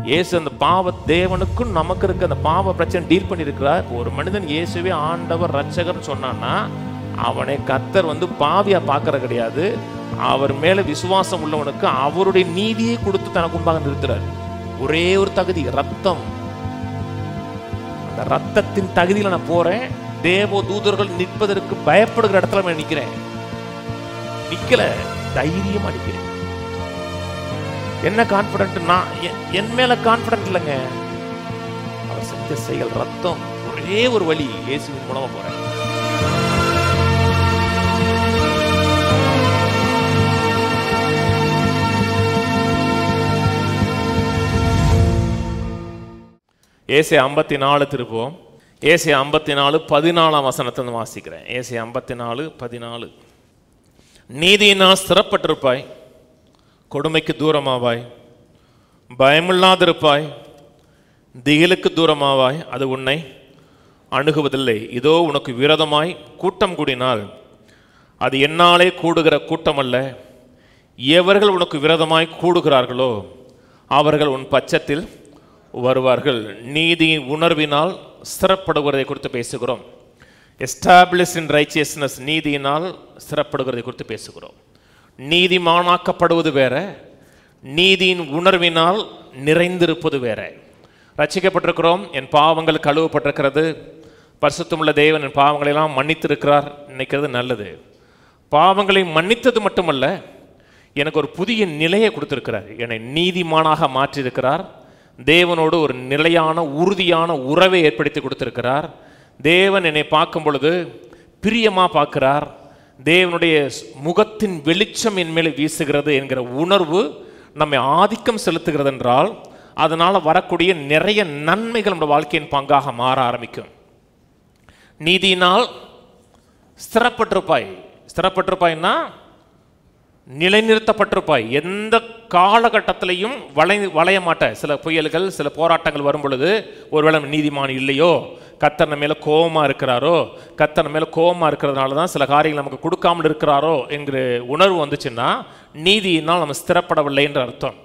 இயேசு அந்த தேவனுக்கும் நமக்கு இருக்க அந்த பாவ பிரச்சனை டீல் பண்ணியிருக்கிறார். ஒரு மனிதன் இயேசுவே ஆண்டவர் ரட்சகர் சொன்னான்னா அவனை கர்த்தர் பாவியா பார்க்கற கிடையாது. அவர் மேல விசுவாசம் உள்ளவனுக்கு அவருடைய நீதியை கொடுத்து தனக்கு முன்பாக நிறுத்துறார். ஒரே ஒரு தகுதி, ரத்தம். அந்த ரத்தத்தின் தகுதியில நான் போறேன். தேவ தூதர்கள் நிற்பதற்கு பயப்படுகிற இடத்துல நான் நிக்கிறேன். நிக்கல, தைரியமா நிக்கிறேன். என்ன கான்பிடன்ட்? நான் என் மேல கான்பிடன்ட் இல்லைங்க. அவர் செஞ்ச செயல், ரத்தம். ஒரே ஒரு வழி, இயேசுவின் மூலமா போறேன். ஏசாயா 54 திருப்போம். ஏசாயா 54 14ஆம் வசனத்தை வாசிக்கிறேன். ஏசாயா 54 14. நீதியினால் ஸ்திரப்பட்டிருப்பாய், கொடுமைக்கு தூரமாவாய், பயமில்லாதிருப்பாய், திகிலுக்கு தூரமாவாய், அது உன்னை அணுகுவதில்லை. இதோ உனக்கு விரோதமாய் கூட்டம் கூடினால் அது என்னாலே கூடுகிற கூட்டம் அல்ல. எவர்கள் உனக்கு விரோதமாய் கூடுகிறார்களோ அவர்கள் உன் பட்சத்தில் வருவார்கள். நீதியின் உணர்வினால் ஸ்திரப்படுகிறதை குறித்து பேசுகிறோம். எஸ்டாப்ளிஷ் இன் ரைச்சியஸ்னஸ், நீதியினால் ஸ்திரப்படுகிறதை குறித்து பேசுகிறோம். நீதிமானாக்கப்படுவது வேற, நீதியின் உணர்வினால் நிறைந்திருப்பது வேற. ரட்சிக்கப்பட்டிருக்கிறோம், என் பாவங்கள் கழுவப்பட்டிருக்கிறது, பரிசுத்தமுள்ள தேவன் என் பாவங்களை எல்லாம் மன்னித்திருக்கிறார் நினைக்கிறது நல்லது. பாவங்களை மன்னித்தது மட்டுமல்ல, எனக்கு ஒரு புதிய நிலையை கொடுத்திருக்கிறார். என்னை நீதிமானாக மாற்றியிருக்கிறார். தேவனோடு ஒரு நிலையான உறுதியான உறவை ஏற்படுத்தி கொடுத்திருக்கிறார். தேவன் என்னை பார்க்கும் பொழுது பிரியமா பார்க்கிறார். தேவனுடைய முகத்தின் வெளிச்சம் என் மேலே வீசுகிறது என்கிற உணர்வு நம்மை ஆதிக்கம் செலுத்துகிறது என்றால் அதனால் வரக்கூடிய நிறைய நன்மைகள் நம்ம வாழ்க்கையின் பங்காக மாற ஆரம்பிக்கும். நீதியினால் ஸ்திரப்பட்டிருப்பாய். ஸ்திரப்பட்டிருப்பாய்னா நிலைநிறுத்தப்பட்டிருப்பாய். எந்த காலகட்டத்திலையும் வளைய மாட்ட. சில புயல்கள், சில போராட்டங்கள் வரும் பொழுது ஒருவேளை நீதிமான் இல்லையோ, கர்த்தர் மேல கோபமா இருக்கிறாரோ, கர்த்தர் மேல கோபமா இருக்கிறதுனால தான் சில காரியங்கள் நமக்கு கொடுக்காமல் இருக்கிறாரோ என்கிற உணர்வு வந்துச்சுன்னா நீதியினால் நம்ம ஸ்திரப்படவில்லை என்ற அர்த்தம்.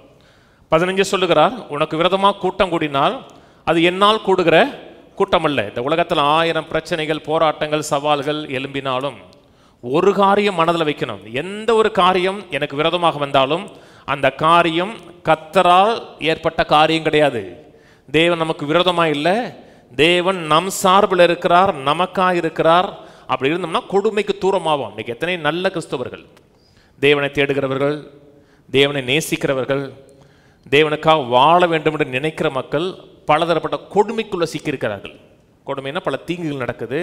15 சொல்லுகிறார், உனக்கு விரோதமாக கூட்டம் கூடினால் அது என்னால் கூடுகிற கூட்டம் அல்ல. இந்த உலகத்தில் 1000 பிரச்சனைகள், போராட்டங்கள், சவால்கள் எழும்பினாலும் ஒரு காரியம் மனதில் வைக்கணும். எந்த ஒரு காரியம் எனக்கு விரோதமாக வந்தாலும் அந்த காரியம் கர்த்தரால் ஏற்பட்ட காரியம் கிடையாது. தேவன் நமக்கு விரோதமாக இல்லை, தேவன் நம் சார்பில் இருக்கிறார், நமக்காக இருக்கிறார். அப்படி இருந்தோம்னா கொடுமைக்கு தூரமாகும். இன்னைக்கு எத்தனை நல்ல கிறிஸ்தவர்கள், தேவனை தேடுகிறவர்கள், தேவனை நேசிக்கிறவர்கள், தேவனுக்காக வாழ வேண்டும் என்று நினைக்கிற மக்கள் பலதரப்பட்ட கொடுமைக்குள்ளே சிக்கியிருக்கிறார்கள். கொடுமைன்னா பல தீங்குகள் நடக்குது,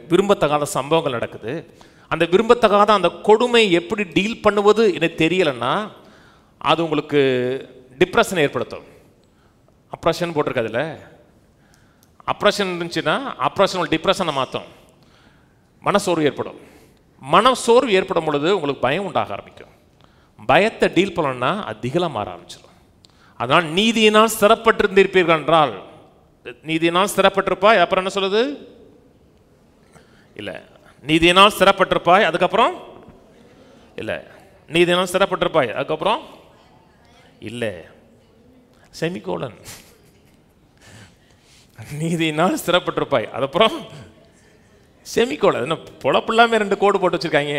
விரும்பத்தகாத சம்பவங்கள் நடக்குது. அந்த விரும்பத்தகாத அந்த கொடுமை எப்படி டீல் பண்ணுவது எனக்கு தெரியலைன்னா அது உங்களுக்கு டிப்ரெஷனை ஏற்படுத்தும். அப்ரெஷன் போட்டிருக்காதுல்ல, அப்ரெஷன் இருந்துச்சுன்னா அப்ரெஷன் டிப்ரெஷனை மாற்றும், மனசோர்வு ஏற்படும். மனசோர்வு ஏற்படும் பொழுது உங்களுக்கு பயம் உண்டாக ஆரம்பிக்கும். பயத்தை டீல் பண்ணணும்னா அது திகிலாக மாற ஆரம்பிச்சிடும். அதனால் நீதியினால் ஸ்திரப்பட்டிருந்திருப்பீர்கள் என்றால், நீதியினால் ஸ்திரப்பட்டிருப்பாய், அப்புறம் என்ன சொல்லுது? இல்லை, நீதியினால் ஸ்திரப்பட்டிருப்பாய், அதுக்கப்புறம் இல்லை, நீதியினால் ஸ்திரப்பட்டிருப்பாய், அதுக்கப்புறம் இல்லை, செமிகோலன். நீதியினால் ஸ்திரப்பட்டிருப்பாய், அதுக்கப்புறம் செமிகோலன். என்ன பொழப்பில்லாம 2 கோடு போட்டு வச்சிருக்காங்க.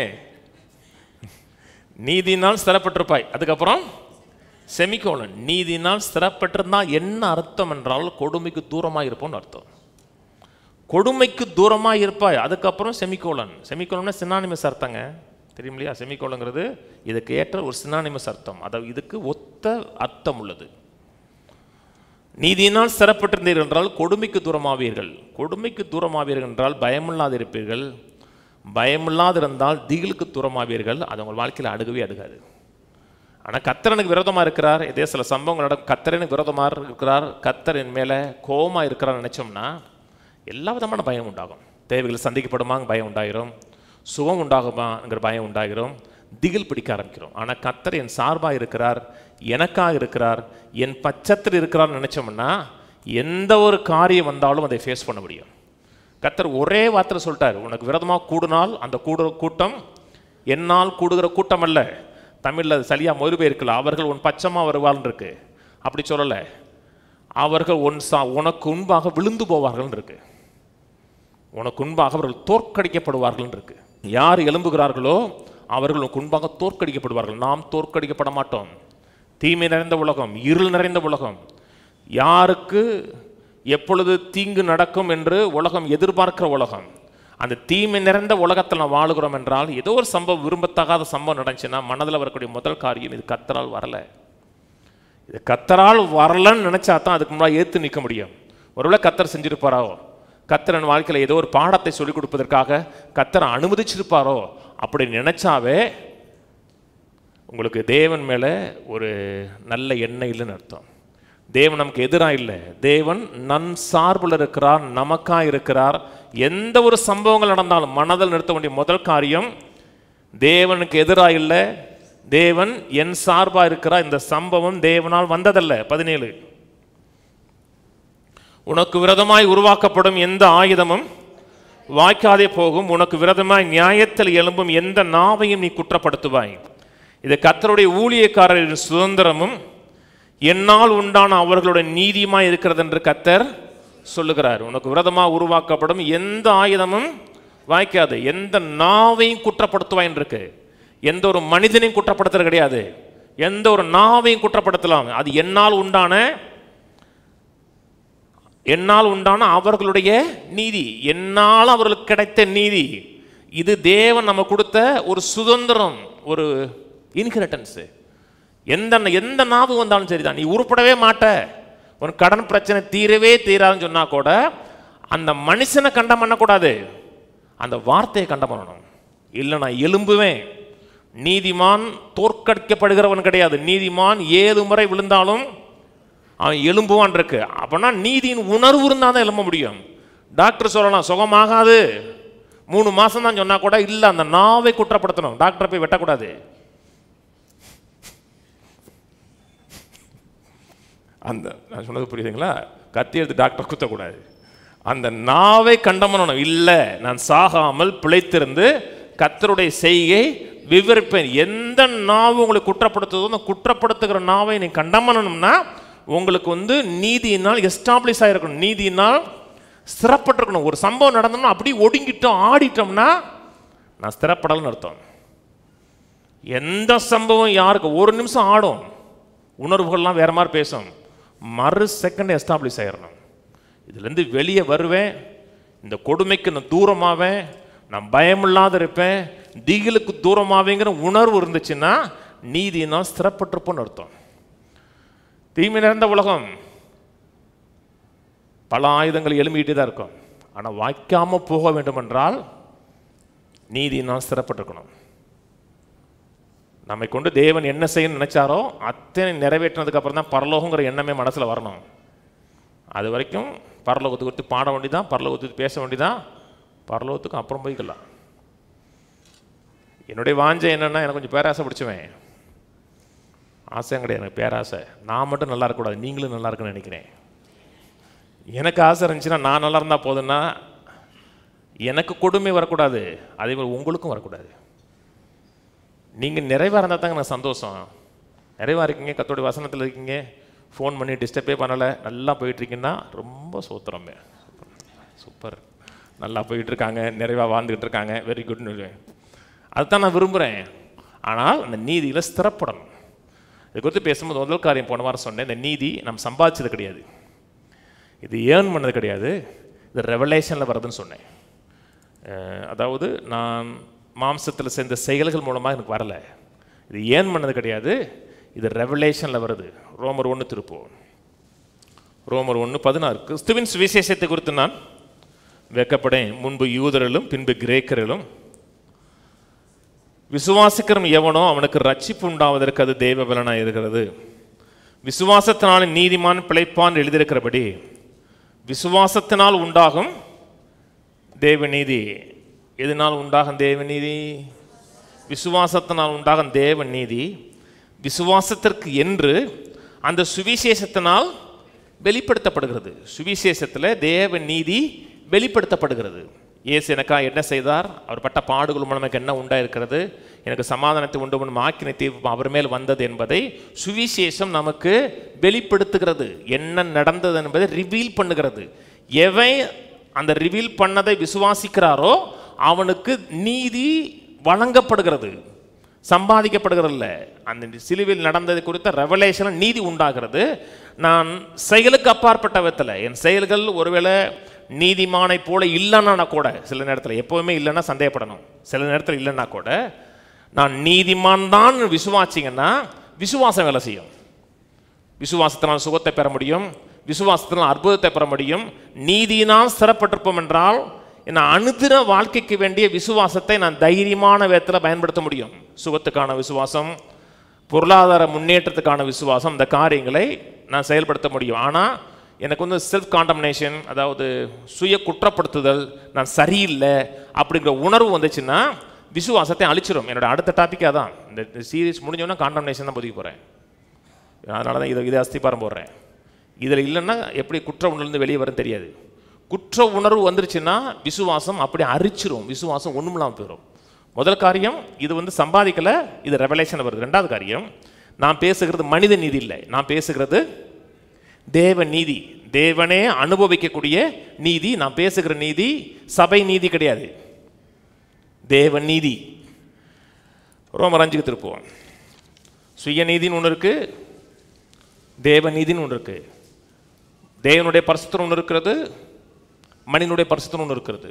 நீதியினால் ஸ்திரப்பட்டிருப்பாய், அதுக்கப்புறம் செமிகோலன். நீதியினால் ஸ்திரப்பட்டிருந்தா என்ன அர்த்தம் என்றால் கொடுமைக்கு தூரமாக இருப்போம்னு அர்த்தம். கொடுமைக்கு தூரமாக இருப்பாய், அதுக்கப்புறம் செமிகோலன். செமிகோலன்னா சினானிமஸ் அர்த்தங்க, தெரியும் இல்லையா? செமிகோலங்கிறது இதுக்கு ஏற்ற ஒரு சினானிமஸ் அர்த்தம், அதாவது இதுக்கு ஒத்த அர்த்தம் உள்ளது. நீதியினால் ஸ்திரப்பட்டிருந்தீர்கள் என்றால் கொடுமைக்கு தூரமாவீர்கள். கொடுமைக்கு தூரமாவீர்கள் என்றால் பயமில்லாது இருப்பீர்கள். பயமில்லாது இருந்தால் திகிலுக்கு தூரமாவீர்கள். அது உங்கள் வாழ்க்கையில் அடுகவே அடுகாது. ஆனால் கர்த்தர் எனக்கு விரோதமாக இருக்கிறார், இதே சில சம்பவங்கள் நடக்கும், கர்த்தர் எனக்கு விரோதமாக இருக்கிறார், கர்த்தர் என் மேலே கோபமாக இருக்கிறார் நினைச்சோம்னா எல்லா விதமான பயம் உண்டாகும். தேவைகள் சந்திக்கப்படுமாங்க பயம் உண்டாயிரும், சுகம் உண்டாகுமாங்கிற பயம் உண்டாகிரும், திகில் பிடிக்க ஆரம்பிக்கிறோம். ஆனால் கர்த்தர் என் சார்பாக இருக்கிறார், எனக்காக இருக்கிறார், என் பட்சத்தில் இருக்கிறார்னு நினைச்சோம்னா எந்த ஒரு காரியம் வந்தாலும் அதை ஃபேஸ் பண்ண முடியும். கர்த்தர் ஒரே வார்த்தை சொல்லிட்டார், உனக்கு விரோதமாக கூடினால் அந்த கூட்டம் என்னால் கூடுகிற கூட்டம் அல்ல. தமிழில் சரியாக மொழிபெயர்க்கல, அவர்கள் உன் பட்சமாக வருவாள்னு இருக்கு. அப்படி சொல்லலை. அவர்கள் உனக்கு முன்பாக விழுந்து போவார்கள் இருக்கு. உனக்கு முன்பாக அவர்கள் தோற்கடிக்கப்படுவார்கள் இருக்கு. யார் எழும்புகிறார்களோ அவர்கள் உனக்கு முன்பாக தோற்கடிக்கப்படுவார்கள். நாம் தோற்கடிக்கப்பட மாட்டோம். தீமை நிறைந்த உலகம், இருள் நிறைந்த உலகம். யாருக்கு எப்பொழுது தீங்கு நடக்கும் என்று உலகம் எதிர்பார்க்கிற உலகம். அந்த தீமை நிறைந்த உலகத்தில் நாம் வாழுகிறோம் என்றால் ஏதோ ஒரு சம்பவம், விரும்பத்தகாத சம்பவம் நடந்துச்சுன்னா மனதில் வரக்கூடிய முதல் காரியம், இது கர்த்தரால் வரல. இது கர்த்தரால் வரலன்னு நினைச்சா தான் அதுக்கு முன்னாடி ஏற்று நிற்க முடியும். ஒருவேளை கர்த்தர் செஞ்சிருப்பாரோ, கர்த்தர் என் வாழ்க்கையில் ஏதோ ஒரு பாடத்தை சொல்லிக் கொடுப்பதற்காக கர்த்தரை அனுமதிச்சிருப்பாரோ, அப்படி நினைச்சாவே உங்களுக்கு தேவன் மேலே ஒரு நல்ல எண்ணம் இல்லைன்னு அர்த்தம். தேவன் நமக்கு எதிராக இல்லை, தேவன் நன் சார்பில் இருக்கிறார், நமக்காக இருக்கிறார். எந்த ஒரு சம்பவங்கள் நடந்தாலும் மனதில் நிறுத்த வேண்டிய முதல் காரியம், தேவனுக்கு எதிராக இல்லை, தேவன் என் சார்பாக இருக்கிறார். இந்த சம்பவம் தேவனால் வந்ததல்ல. 17 உனக்கு விரோதமாய் உருவாக்கப்படும் எந்த ஆயுதமும் வாய்க்காதே போகும், உனக்கு விரோதமாய் நியாயத்தில் எழும்பும் எந்த நாவையும் நீ குற்றப்படுத்துவாய். இது கர்த்தருடைய ஊழியக்காரரின் சுதந்திரமும் என்னால் உண்டான அவர்களுடைய நீதியுமாய் இருக்கிறது என்று கர்த்தர் சொல்லுகிறார். உனக்கு விரோதமாக உருவாக்கப்படும் எந்த ஆயுதமும் வாய்க்காது, எந்த நாவையும் குற்றப்படுத்துவாயின் இருக்கு. எந்த ஒரு மனிதனையும் குற்றப்படுத்துறது கிடையாது, எந்த ஒரு நாவையும் குற்றப்படுத்தலாம். அது என்னால் உண்டான அவர்களுடைய நீதி, என்னால் அவர்களுக்கு கிடைத்த நீதி. இது தேவன் நம்ம கொடுத்த ஒரு சுதந்திரம், ஒரு இன்ஹெரிட்டன்ஸ். எந்த நாவு வந்தாலும் சரிதான், நீ உருப்படவே மாட்ட, உன் கடன் பிரச்சனை தீரவே தீராதுன்னு சொன்னா கூட அந்த மனுஷனை கண்டம் பண்ணக்கூடாது, அந்த வார்த்தையை கண்டம் பண்ணணும். இல்லை நான் எழும்புவேன். நீதிமான் தோற்கடிக்கப்படுகிறவன் கிடையாது. நீதிமான் 7 முறை விழுந்தாலும் அவன் எழும்புவான் இருக்கு. அப்படின்னா நீதியின் உணர்வு இருந்தால் தான் எழும்ப முடியும். டாக்டர் சொல்லலாம் சுகமாகாது 3 மாசம் தான் சொன்னா கூட இல்லை, அந்த நாவை குற்றப்படுத்தணும். டாக்டரை போய் வெட்டக்கூடாது. அந்த நான் சொன்னது புரியுதுங்களா? கத்தி எடுத்து டாக்டர் குத்தக்கூடாது, அந்த நாவை கண்டம் பண்ணணும். இல்லை நான் சாகாமல் பிழைத்திருந்து கர்த்தருடைய செய்கை விவரிப்பேன். எந்த நாவு உங்களை குற்றப்படுத்துதோ அந்த குற்றப்படுத்துகிற நாவை நீ கண்டம் பண்ணணும்னா உங்களுக்கு நீதியினால் எஸ்டாப்ளிஷ் ஆகிருக்கணும், நீதியினால் ஸ்திரப்பட்டிருக்கணும். ஒரு சம்பவம் நடந்தோம்னா அப்படி ஒடுங்கிட்டோம் ஆடிட்டோம்னா நான் ஸ்திரப்படலன்னு அர்த்தம். எந்த சம்பவம் யாருக்கு ஒரு நிமிஷம் ஆடும், உணர்வுகள்லாம் வேற மாதிரி பேசும், மறு செகண்ட் எஸ்டாப்ளிஷ் ஆகிடணும். இதுலேருந்து வெளியே வருவேன், இந்த கொடுமைக்கு நான் தூரமாவேன், நான் பயமில்லாத இருப்பேன், திகிலுக்கு தூரமாவேங்கிற உணர்வு இருந்துச்சுன்னா நீதியினால் ஸ்திரப்பட்டிருப்போன்னு அர்த்தம். தீமை நிறைந்த உலகம், பல ஆயுதங்கள் எழும்பிக்கிட்டே தான் இருக்கும். ஆனால் வாய்க்காமல் போக வேண்டும் என்றால் நீதியினால் ஸ்திரப்பட்டிருக்கணும். நம்மை கொண்டு தேவன் என்ன செய்யணும்னு நினைச்சாரோ அத்தனை நிறைவேற்றினதுக்கு அப்புறம் தான் பரலோகங்கிற எண்ணமே மனசில் வரணும். அது வரைக்கும் பரலோகத்துக்கு குறித்து பாட வேண்டிதான், பரலோகத்துக்கு பேச வேண்டிதான், பரலோகத்துக்கு அப்புறம் போய்க்கலாம். என்னுடைய வாஞ்சை என்னென்னா, எனக்கு கொஞ்சம் பேராசை பிடிச்சுவேன். ஆசையும் கிடையாது, எனக்கு பேராசை. நான் மட்டும் நல்லா இருக்கக்கூடாது, நீங்களும் நல்லா இருக்குன்னு நினைக்கிறேன். எனக்கு ஆசை இருந்துச்சுன்னா நான் நல்லா இருந்தால் போதுன்னா எனக்கு கொடுமை வரக்கூடாது, அதே மாதிரி உங்களுக்கும் வரக்கூடாது. நீங்கள் நிறைவாக இருந்தால் தாங்க எனக்கு சந்தோஷம். நிறைவாக இருக்கீங்க, கர்த்தருடைய வசனத்தில் இருக்கீங்க, ஃபோன் பண்ணி டிஸ்டர்பே பண்ணலை, நல்லா போயிட்டுருக்கீங்கன்னா ரொம்ப சூத்திரமே, சூப்பர், நல்லா போயிட்டுருக்காங்க, நிறைவாக வாழ்ந்துக்கிட்டு இருக்காங்க, வெரி குட்னு அதுதான் நான் விரும்புகிறேன். ஆனால் அந்த நீதியில் ஸ்திரப்படணும். இது குறித்து பேசும்போது முதல் காரியம் போன வாரம் சொன்னேன், இந்த நீதி நம்ம சம்பாதிச்சது கிடையாது, இது ஏர்ன் பண்ணது கிடையாது, இது ரெவலேஷனில் வருதுன்னு சொன்னேன். அதாவது நான் மாம்சத்தில் சேர்ந்த செயல்கள் மூலமாக எனக்கு வரலை, இது ஏர்ன் பண்ணது கிடையாது, இது ரெவலேஷனில் வருது. ரோமர் 1 திருப்போம். ரோமர் 1:16 கிறிஸ்துவின் சுவிசேஷத்தை குறித்து நான் வெட்கப்படேன், முன்பு யூதரிலும் பின்பு கிரேக்கரிலும் விசுவாசிக்கிறவன் எவனோ அவனுக்கு ரட்சிப்பு உண்டாவதற்கு அது தெய்வ பலனாக இருக்கிறது. விசுவாசத்தினால் நீதிமான் பிழைப்பான் எழுதியிருக்கிறபடி விசுவாசத்தினால் உண்டாகும் தேவ நீதி. எதனால் உண்டாகும் தேவ நீதி? விசுவாசத்தினால் உண்டாகும் தேவ நீதி விசுவாசத்திற்கு என்று அந்த சுவிசேஷத்தினால் வெளிப்படுத்தப்படுகிறது. சுவிசேஷத்தில் தேவ நீதி வெளிப்படுத்தப்படுகிறது. இயேசு எனக்காக என்ன செய்தார், அவர் பட்ட பாடுகள் மூலம் எனக்கு என்ன உண்டாயிருக்கிறது, எனக்கு சமாதானத்தை உண்டு பண்ணும் ஆக்கினை தீர்ப்பு அவர் மேல் வந்தது என்பதை சுவிசேஷம் நமக்கு வெளிப்படுத்துகிறது. என்ன நடந்தது என்பதை ரிவீல் பண்ணுகிறது. எவன் அந்த ரிவீல் பண்ணதை விசுவாசிக்கிறாரோ அவனுக்கு நீதி வழங்கப்படுகிறது, சம்பாதிக்கப்படுகிறதில்ல. அந்த சிலுவையில் நடந்தது குறித்த ரெவலேஷன் நீதி உண்டாகிறது. நான் செயலுக்கு அப்பாற்பட்ட விதத்தில் என் செயல்கள் ஒருவேளை நீதிமானை போல இல்லைன்னா கூட, சில நேரத்தில் எப்போவுமே இல்லைன்னா சந்தேகப்படணும், சில நேரத்தில் இல்லைன்னா கூட நான் நீதிமான் தான் விசுவாசிங்கன்னா விசுவாசம் வேலை செய்யும். விசுவாசத்தினால் சுகத்தை பெற முடியும், விசுவாசத்தினால் அற்புதத்தை பெற முடியும். நீதியினால் சிறப்பட்டிருப்போம் என்றால் நான் அனுதின வாழ்க்கைக்கு வேண்டிய விசுவாசத்தை நான் தைரியமான விதத்தில் பயன்படுத்த முடியும். சுகத்துக்கான விசுவாசம், பொருளாதார முன்னேற்றத்துக்கான விசுவாசம், இந்த காரியங்களை நான் செயல்படுத்த முடியும். ஆனால் எனக்கு வந்து செல்ஃப் காண்டம்னேஷன், அதாவது சுய குற்றப்படுத்துதல், நான் சரியில்லை அப்படிங்கிற உணர்வு வந்துச்சுன்னா விசுவாசத்தை அழிச்சிடும். என்னோட அடுத்த டாப்பிக்காக தான் இந்த சீரீஸ் முடிஞ்சோன்னா காண்டம்னேஷன் தான் பொதுக்கி போகிறேன். அதனால தான் இதை அஸ்திபாரம் போடுறேன். இதில் இல்லைன்னா எப்படி குற்ற உணர்வுலேருந்து வெளியே வரும் தெரியாது. குற்ற உணர்வு வந்துருச்சுன்னா விசுவாசம் அப்படி அரிச்சிரும், விசுவாசம் ஒன்றுமில்லாமல் போயிடும். முதல் காரியம் இது வந்து சம்பாதிக்கலை, இது ரெவலேஷன் வருது. ரெண்டாவது காரியம், நான் பேசுகிறது மனித நீதி இல்லை, நான் பேசுகிறது தேவ நீதி, தேவனே அனுபவிக்கக்கூடிய நீதி. நான் பேசுகிற நீதி சபை நீதி கிடையாது, தேவ நீதி. ரோமர் 5க்கு திருப்புவோம். சுயநீதின்னு ஒன்று இருக்கு, தேவ நீதின்னு ஒன்று இருக்கு. தேவனுடைய பரிசுத்தம் ஒன்று இருக்கிறது, மனிதனுடைய பரிசுத்தம் ஒன்று இருக்கிறது.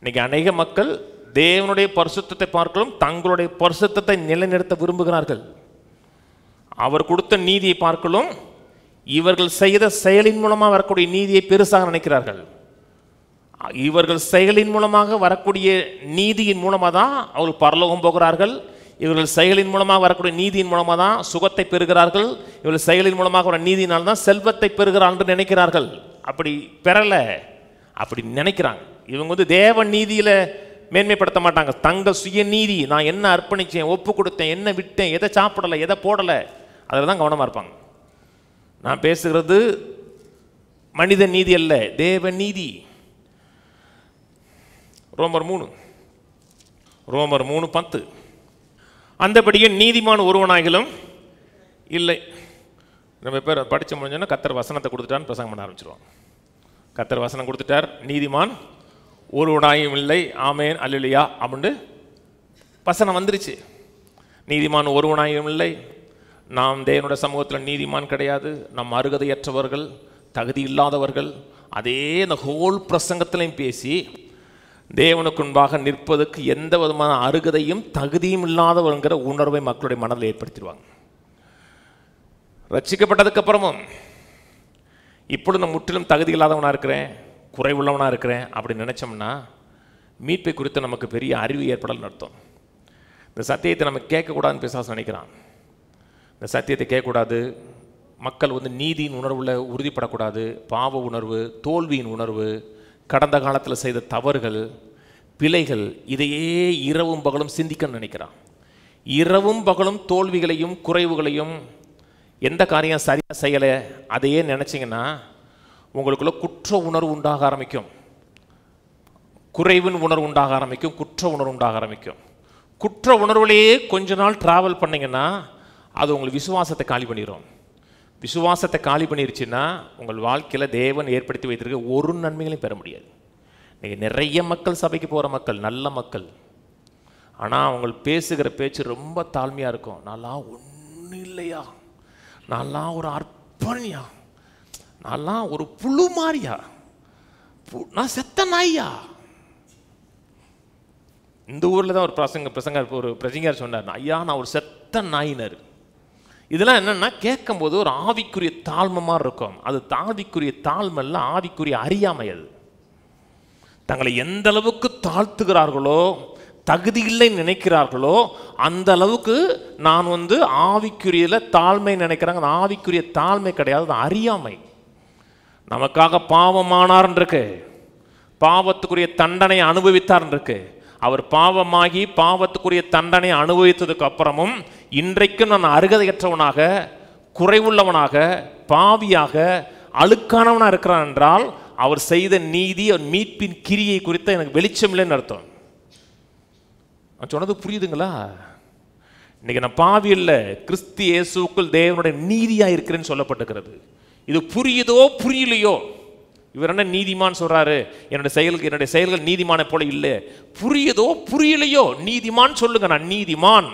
இன்னைக்கு அநேக மக்கள் தேவனுடைய பரிசுத்தத்தை பார்க்கலாம் தங்களுடைய பரிசுத்தத்தை நிலைநிறுத்த விரும்புகிறார்கள். அவர் கொடுத்த நீதியை பார்க்கலாம் இவர்கள் செய்த செயலின் மூலமாக வரக்கூடிய நீதியை பெருசாக நினைக்கிறார்கள். இவர்கள் செயலின் மூலமாக வரக்கூடிய நீதியின் மூலமாக தான் அவர்கள் பரலோகம் போகிறார்கள். இவர்கள் செயலின் மூலமாக வரக்கூடிய நீதியின் மூலமாக தான் சுகத்தை பெறுகிறார்கள். இவர்கள் செயலின் மூலமாக வர நீதியினால் தான் செல்வத்தை பெறுகிறார்கள் என்று நினைக்கிறார்கள். அப்படி பெறலை, அப்படி நினைக்கிறாங்க. இவங்க வந்து தேவ நீதியில் மேன்மைப்படுத்த மாட்டாங்க. தங்கள் சுய நீதி, நான் என்ன அர்ப்பணித்தேன், ஒப்பு கொடுத்தேன், என்ன விட்டேன், எதை சாப்பிடலை, எதை போடலை, அதில் தான் கவனமாக இருப்பாங்க. நான் பேசுகிறது மனித நீதி அல்ல, தேவ நீதி. ரோமர் 3:10 அந்தபடியே நீதிமான் ஒருவனாகிலும் இல்லை. நம்ம பேர் படித்து முடிஞ்சோன்னா கர்த்தர் வசனத்தை கொடுத்துட்டான்னு பிரசங்கம் பண்ண ஆரம்பிச்சிருவாங்க. கர்த்தர் வசனம் கொடுத்துட்டார், நீதிமான் ஒருவனாயும் இல்லை, ஆமேன் அல்லேலூயா அப்படின்னு வசனம் வந்துருச்சு. நீதிமான் ஒருவனாயும் இல்லை, நாம் தேவனுடைய சமூகத்தில் நீதிமான் கிடையாது, நம் அருகதையற்றவர்கள், தகுதி இல்லாதவர்கள். அதே இந்த ஹோல் பிரசங்கத்திலையும் பேசி தேவனுக்கு முன்பாக நிற்பதற்கு எந்த விதமான அருகதையும் தகுதியும் இல்லாதவங்கிற உணர்வை மக்களுடைய மனதில் ஏற்படுத்திடுவாங்க. ரட்சிக்கப்பட்டதுக்கு அப்புறமும் இப்பொழுது நான் முற்றிலும் தகுதி இல்லாதவனாக இருக்கிறேன், குறைவுள்ளவனாக இருக்கிறேன் அப்படின்னு நினச்சோம்னா மீட்பை குறித்து நமக்கு பெரிய அறிவு ஏற்படல் அர்த்தம். இந்த சத்தியத்தை நம்ம கேட்கக்கூடாதுன்னு பிசாசு நினைக்கிறான். இந்த சத்தியத்தை கேட்கக்கூடாது, மக்கள் வந்து நீதியின் உணர்வில் உறுதிப்படக்கூடாது, பாவ உணர்வு, தோல்வியின் உணர்வு, கடந்த காலத்தில் செய்த தவறுகள், பிழைகள், இதையே இரவும் பகலும் சிந்திக்கணும்னு நினைக்கிறான். இரவும் பகலும் தோல்விகளையும் குறைவுகளையும், எந்த காரியம் சரியாக செய்யலை அதையே நினச்சிங்கன்னா உங்களுக்குள்ள குற்ற உணர்வு உண்டாக ஆரம்பிக்கும், குறைவின் உணர்வு உண்டாக ஆரம்பிக்கும், குற்ற உணர்வு உண்டாக ஆரம்பிக்கும். குற்ற உணர்வுலேயே கொஞ்ச நாள் ட்ராவல் பண்ணிங்கன்னா அது உங்களுக்கு விசுவாசத்தை காலி பண்ணிடும். விசுவாசத்தை காலி பண்ணிருச்சுன்னா உங்கள் வாழ்க்கையில் தேவன் ஏற்படுத்தி வைத்திருக்க ஒரு நன்மைகளையும் பெற முடியாது. நீங்கள் நிறைய மக்கள் சபைக்கு போகிற மக்கள், நல்ல மக்கள், ஆனால் அவங்க பேசுகிற பேச்சு ரொம்ப தாழ்மையாக இருக்கும். நான்லாம் ஒன்றும் இல்லையா, நான்லாம் ஒரு அர்ப்பணியா, நான்லாம் ஒரு புழு மாதிரியா, நான் செத்த நாய்யா. இந்த ஊரில் தான் ஒரு பிரசங்கர் சொன்னார், ஐயா நான் ஒரு செத்த நாயினர். இதெல்லாம் என்னென்னா கேட்கும்போது ஒரு ஆவிக்குரிய தாழ்மை மாதிரி இருக்கும். அது ஆவிக்குரிய தாழ்மைல்ல, ஆவிக்குரிய அறியாமை. அது தங்களை எந்த அளவுக்கு தாழ்த்துகிறார்களோ, தகுதி இல்லைன்னு நினைக்கிறார்களோ அந்த அளவுக்கு நான் வந்து ஆவிக்குரியல தாழ்மை நினைக்கிறாங்க. அந்த ஆவிக்குரிய தாழ்மை கிடையாது, அது அறியாமை. நமக்காக பாவமானார் இருக்கு, பாவத்துக்குரிய தண்டனை அனுபவித்தார் இருக்கு. அவர் பாவமாகி பாவத்துக்குரிய தண்டனை அனுபவித்ததுக்கு அப்புறமும் இன்றைக்கும் நான் அருகதையற்றவனாக, குறைவுள்ளவனாக, பாவியாக, அழுக்கானவனாக இருக்கிறான் என்றால் அவர் செய்த நீதி, அவர் மீட்பின் கிரியை குறித்த எனக்கு வெளிச்சம் இல்லைன்னு அர்த்தம். நான் சொன்னது புரியுதுங்களா? இன்னைக்கு நான் பாவி இல்லை, கிறிஸ்து இயேசுக்குள் தேவனுடைய நீதியா இருக்கிறேன்னு சொல்லப்பட்டிருக்கிறது. இது புரியுதோ புரியலையோ, இவர் என்ன நீதிமான் சொல்றாரு, என்னுடைய செயல்கள் நீதிமானை போல இல்லை. புரியுதோ புரியலையோ நீதிமான் சொல்லுங்க. நான் நீதிமான்,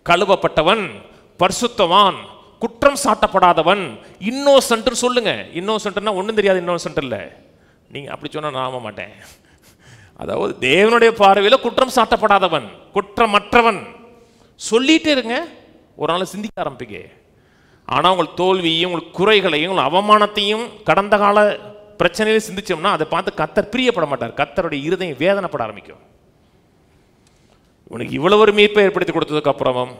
கழுவப்பட்டவன், பரிசுத்தவான், குற்றம் சாட்டப்படாதவன், இன்னோசென்ட் சொல்லுங்க. இன்னோசென்ட்னா ஒன்றும் தெரியாது இன்னோசென்ட் இல்லை. நீங்க அப்படி சொன்னா நான் நம்ப மாட்டேன். அதாவது தேவனுடைய பார்வையில் குற்றம் சாட்டப்படாதவன், குற்றமற்றவன் சொல்லிட்டே இருங்க. ஒரு நாள் சிந்திக்க ஆரம்பிங்க. ஆனால் உங்கள் தோல்வியையும், உங்கள் குறைகளையும், உங்கள் அவமானத்தையும், கடந்த கால பிரச்சனையில சிந்திச்சோம்னா அதை பார்த்து கர்த்தர் பிரியப்பட மாட்டார். கர்த்தருடைய இருதயம் வேதனைப்பட ஆரம்பிக்கும். உனக்கு இவ்வளவு ஒரு மீட்பை ஏற்படுத்தி கொடுத்ததுக்கு அப்புறமும்,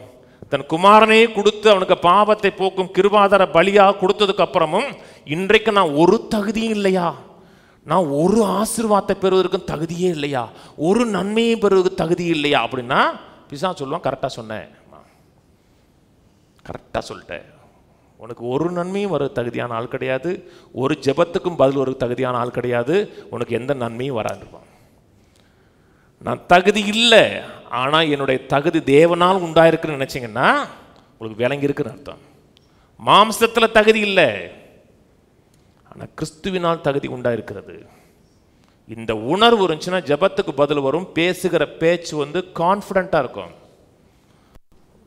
தன் குமாரனையே கொடுத்து அவனுக்கு பாவத்தை போக்கும் கிருபாதார பலியாக கொடுத்ததுக்கு அப்புறமும், இன்றைக்கு நான் ஒரு தகுதியும் இல்லையா, நான் ஒரு ஆசீர்வாதத்தை பெறுவதற்கும் தகுதியே இல்லையா, ஒரு நன்மையை பெறுவதற்கு தகுதி இல்லையா அப்படின்னா பிசாசு சொல்லுவான், கரெக்டாக சொன்னேன், கரெக்டாக சொல்லிட்டேன். உனக்கு ஒரு நன்மையும் வர தகுதியான ஆள் கிடையாது, ஒரு ஜெபத்துக்கும் பதில் ஒரு தகுதியான ஆள் கிடையாது, உனக்கு எந்த நன்மையும் வராதுருப்பான். நான் தகுதி இல்லை, ஆனால் என்னுடைய தகுதி தேவனால் உண்டாயிருக்குன்னு நினச்சிங்கன்னா உங்களுக்கு விளங்கி இருக்குன்னு அர்த்தம். மாம்சத்தில் தகுதி இல்லை, ஆனால் கிறிஸ்துவினால் தகுதி உண்டாயிருக்கிறது. இந்த உணர்வு இருந்துச்சுன்னா ஜெபத்துக்கு பதில் வரும். பேசுகிற பேச்சு கான்ஃபிடென்ட்டாக இருக்கும்,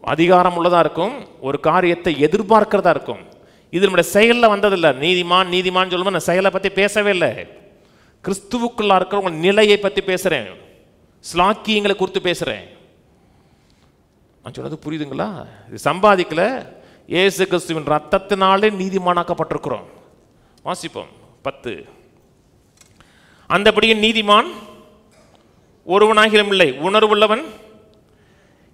அதிகாரம் உள்ளதாக இருக்கும், ஒரு காரியத்தை எதிர்பார்க்கிறதா இருக்கும். இது நம்முடைய செயலில் வந்ததில்லை. நீதிமான் நீதிமான் சொல்லும்போது நான் செயலை பற்றி பேசவே இல்லை, கிறிஸ்துவுக்குள்ளா இருக்கிறவங்க நிலையை பற்றி பேசுகிறேன், ஸ்லாக்கியங்களை குறித்து பேசுகிறேன். நான் சொன்னது புரியுதுங்களா? இது சம்பாதிக்கல, இயேசு கிறிஸ்துவின் ரத்தத்தினாலே நீதிமானாக்கப்பட்டிருக்கிறோம். வாசிப்போம் 10. அந்தபடியே நீதிமான் ஒருவனாகிலும் இல்லை, உணர்வுள்ளவன்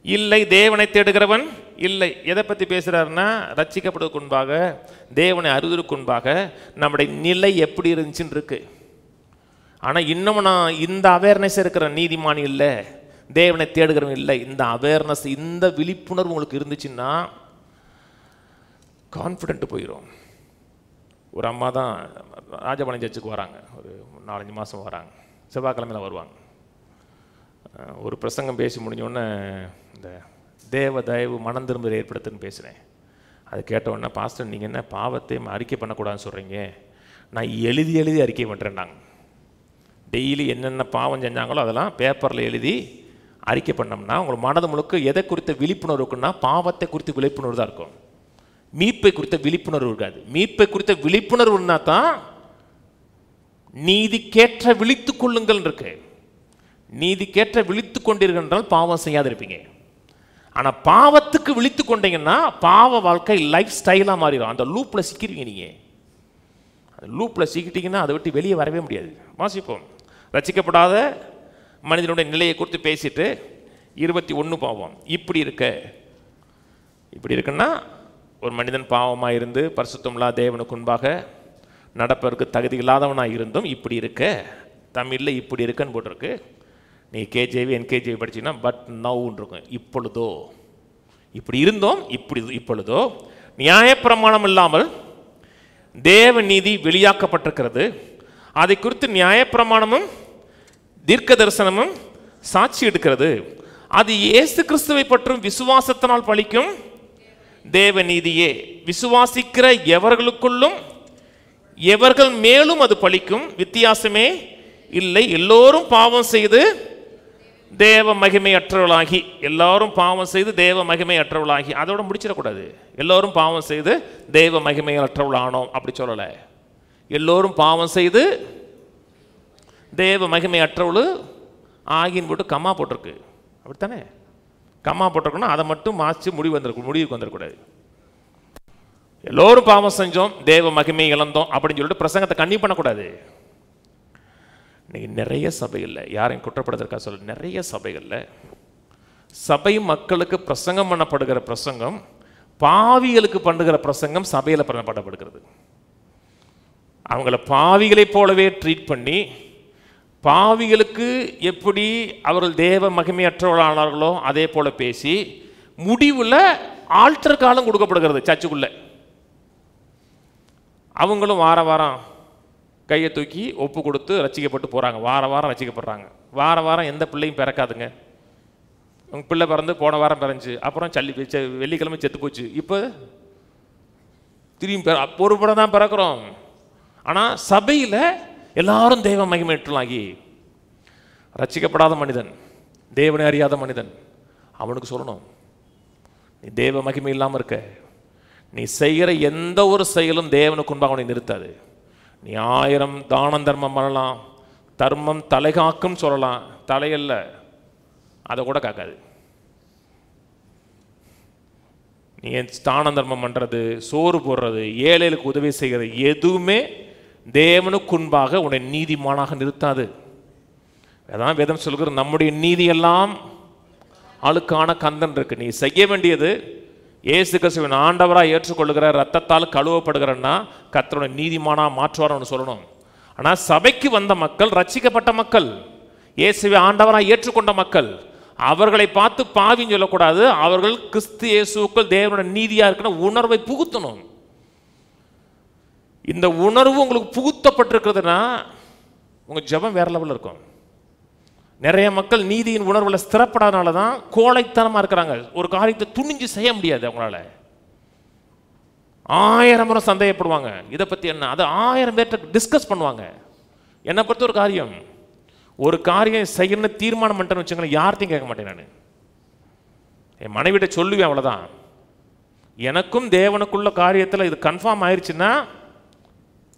இல்லை, தேவனை தேடுகிறவன் இல்லை. எதை பற்றி பேசுகிறாருன்னா, ரட்சிக்கப்படுவதற்கு முன்பாக, தேவனை அறிவதற்கு முன்பாக நம்முடைய நிலை எப்படி இருந்துச்சுன்னு இருக்கு. ஆனால் இன்னமும் நான் இந்த அவேர்னஸ் இருக்கிற நீதிமான் இல்லை, தேவனை தேடுகிறவன் இல்லை. இந்த அவேர்னஸ், இந்த விழிப்புணர்வு உங்களுக்கு இருந்துச்சுன்னா கான்ஃபிடென்ட் போயிடும். ஒரு அம்மா தான் ராஜபாளையம் சர்ச்சுக்கு வராங்க, ஒரு 4-5 மாதம் வராங்க, செவ்வாய்க்கிழமையில் வருவாங்க. ஒரு பிரசங்கம் பேசி முடிஞ்சோடனே இந்த தேவ தயவு மனம் திரும்புதல் ஏற்படுத்துன்னு பேசுகிறேன். அது கேட்டவுடனே, பாஸ்டர் நீங்கள் என்ன பாவத்தை அறிக்கை பண்ணக்கூடாதுன்னு சொல்கிறீங்க? நான் எழுதி அறிக்கை பண்ணுறேன்னாங்க. டெய்லி என்னென்ன பாவம் செஞ்சாங்களோ அதெல்லாம் பேப்பரில் எழுதி அறிக்கை பண்ணோம்னா உங்கள் மனது முழுக்க எதை குறித்த விழிப்புணர்வு இருக்குன்னா பாவத்தை குறித்த விழிப்புணர்வு தான் இருக்கும், மீட்பை குறித்த விழிப்புணர்வு இருக்காது. மீட்பை குறித்த விழிப்புணர்வு இருந்தால் தான் நீதிக்கேற்ற விழித்து கொள்ளுங்கள் இருக்கு. நீதிக்கேற்ற விழித்து கொண்டீர்கள் பாவம் செய்யாது இருப்பீங்க. ஆனால் பாவத்துக்கு விழித்து கொண்டீங்கன்னா பாவ வாழ்க்கை லைஃப் ஸ்டைலாக மாறிடும். அந்த லூப்பில் சிக்கிறீங்க. நீங்கள் அந்த லூப்பில் சிக்கிட்டீங்கன்னா அதை விட்டு வெளியே வரவே முடியாது. வாசிப்போம். ரட்சிக்கப்படாத மனிதனுடைய நிலையை குறித்து பேசிட்டு 21 பாவம். இப்படி இருக்குன்னா ஒரு மனிதன் பாவமாக இருந்து பரிசுத்தமில்லா தேவனுக்கு முன்பாக நடப்பதற்கு தகுதி இல்லாதவனாக இருந்தும் இப்படி இருக்க, தமிழில் இப்படி இருக்குன்னு போட்டிருக்கு. நீ கேஜேவி என்கேஜேவி படிச்சிங்கன்னா பட் நவுன்னு இருக்கும். இப்பொழுதோ, இப்படி இருந்தோம், இப்பொழுதோ நியாயப்பிரமாணம் இல்லாமல் தேவ நீதி வெளியாக்கப்பட்டிருக்கிறது. அதை குறித்து நியாயப்பிரமாணமும் தீர்க்க தரிசனமும் சாட்சி எடுக்கிறது. அது இயேசு கிறிஸ்துவை பற்றும் விசுவாசத்தினால் பலிக்கும் தேவ நீதியே. விசுவாசிக்கிற எவர்களுக்குள்ளும் எவர்கள் மேலும் அது பலிக்கும், வித்தியாசமே இல்லை. எல்லோரும் பாவம் செய்து தேவ மகிமை அற்றவர்களாகி, எல்லாரும் பாவம் செய்து தேவ மகிமை அற்றவர்களாகி, அதோட முடிச்சிடக்கூடாது. எல்லோரும் பாவம் செய்து தேவ மகிமை அற்றவர்களானோம் அப்படி சொல்லலை. எல்லோரும் பாவம் செய்து தேவ மகிமை அற்றவள் ஆகின்னு போட்டு கம்மா போட்டிருக்கு. அப்படித்தானே? கம்மா போட்டிருக்கணும், அதை மட்டும் மாற்றி முடிவுக்கு வந்துடக்கூடாது. எல்லோரும் பாவம் செஞ்சோம், தேவ மகிமை இழந்தோம் அப்படின்னு சொல்லிட்டு பிரசங்கத்தை கண்ணி பண்ணக்கூடாது. இன்னைக்கு நிறைய சபைகளில், யாரையும் குற்றப்படுத்துறதுக்காக சொல்ல, நிறைய சபைகளில் சபை மக்களுக்கு பிரசங்கம் பண்ணப்படுகிற பிரசங்கம் பாவிகளுக்கு பண்ணுகிற பிரசங்கம் சபையில் பண்ணப்படுகிறது. அவங்கள பாவிகளைப் போலவே ட்ரீட் பண்ணி, பாவிகளுக்கு எப்படி அவர்கள் தேவ மகிமையற்றவர்களானார்களோ அதே போல பேசி, முடிவில் ஆல்டர் காலம் கொடுக்கப்படுகிறது சர்ச்சுக்குள்ள. அவங்களும் வாரம் கையை தூக்கி ஒப்பு கொடுத்து ரட்சிக்கப்பட்டு போகிறாங்க. வாரம் ரட்சிக்கப்படுறாங்க. வாரம் எந்த பிள்ளையும் பிறக்காதுங்க. உங்கள் பிள்ளை பிறந்து போன வாரம் பிறந்துச்சு, அப்புறம் வெள்ளிக்கிழமை செத்து போச்சு, இப்போ திரும்பி ஒரு படம் தான் பிறக்கிறோம். ஆனால் சபையில் எல்லாரும் தெய்வ மகிமையற்றலாகி ரட்சிக்கப்படாத மனிதன், தேவனை அறியாத மனிதன், அவனுக்கு சொல்லணும், நீ தேவ மகிமை இல்லாமல் இருக்க. நீ செய்கிற எந்த ஒரு செயலும் தேவனுக்கு முன்பாக அவனை நிறுத்தாது. நீ 1000 தானம் தர்மம் பண்ணலாம், தர்மம் தலை காக்கும் சொல்லலாம், தலையல்ல, அதை கூட காக்காது. நீ தானம் தர்மம் பண்ணுறது, சோறு போடுறது, ஏழைகளுக்கு உதவி செய்கிறது எதுவுமே தேவனுக்கு முன்பாக உன்னை நீதிமானாக நிறுத்தாது. அதான் வேதம் சொல்கிற, நம்முடைய நீதியெல்லாம் அழுக்கான கந்தன் இருக்கு. நீ செய்ய வேண்டியது இயேசு கிறிஸ்துவின் ஆண்டவராக ஏற்றுக்கொள்ளுகிற, ரத்தத்தால் கழுவப்படுகிறன்னா கர்த்தருடைய நீதிமானாக மாற்றுவார்னு சொல்லணும். ஆனால் சபைக்கு வந்த மக்கள் ரட்சிக்கப்பட்ட மக்கள், இயேசுவை ஆண்டவராக ஏற்றுக்கொண்ட மக்கள். அவர்களை பார்த்து பாவின்னு சொல்லக்கூடாது. அவர்கள் கிறிஸ்து இயேசுக்குள் தேவனுடைய நீதியாக இருக்கிற உணர்வை புகுத்தணும். இந்த உணர்வு உங்களுக்கு புகுத்தப்பட்டிருக்கிறதுனா உங்கள் ஜெபம் வேற லெவலில் இருக்கும். நிறைய மக்கள் நீதியின் உணர்வில் ஸ்திரப்படாதனால தான் கோழைத்தனமாக இருக்கிறாங்க. ஒரு காரியத்தை துணிஞ்சு செய்ய முடியாது அவங்களால. 1000 முறை சந்தேகப்படுவாங்க, இதை பற்றி என்ன, அதை 1000 பேர்கிட்ட டிஸ்கஸ் பண்ணுவாங்க. என்னை பொறுத்த ஒரு காரியம் செய்யணும்னு தீர்மானம் பண்ணிட்டேன்னு வச்சுங்களேன், யார்த்தையும் கேட்க மாட்டேன். நான் என் மனைவிட்ட சொல்லுவேன், அவ்வளோதான். எனக்கும் தேவனுக்குள்ள காரியத்தில் இது கன்ஃபார்ம் ஆயிடுச்சுன்னா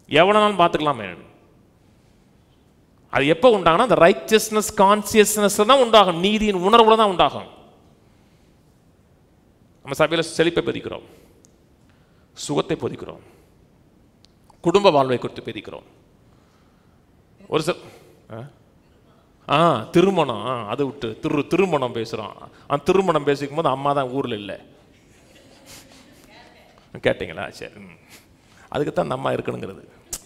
எவ்வளோ நாள் பார்த்துக்கலாமே. அது எப்போ உண்டாகனா, அந்த ரைச்சஸ்னஸ் கான்சியஸ்னஸ் தான் உண்டாகும், நீதியின் உணர்வுல தான் உண்டாகும். நம்ம சபையில் செழிப்பை பதிக்கிறோம், சுகத்தை பொதிக்கிறோம், குடும்ப வாழ்வை குறித்து பதிக்கிறோம். ஒரு திருமணம், அதை விட்டு திருமணம் பேசுகிறோம். திருமணம் பேசிக்கும் போது அம்மா தான் ஊரில் இல்லை, கேட்டிங்களா? சரி, அதுக்கு தான் நம்ம இருக்கணுங்கிறது.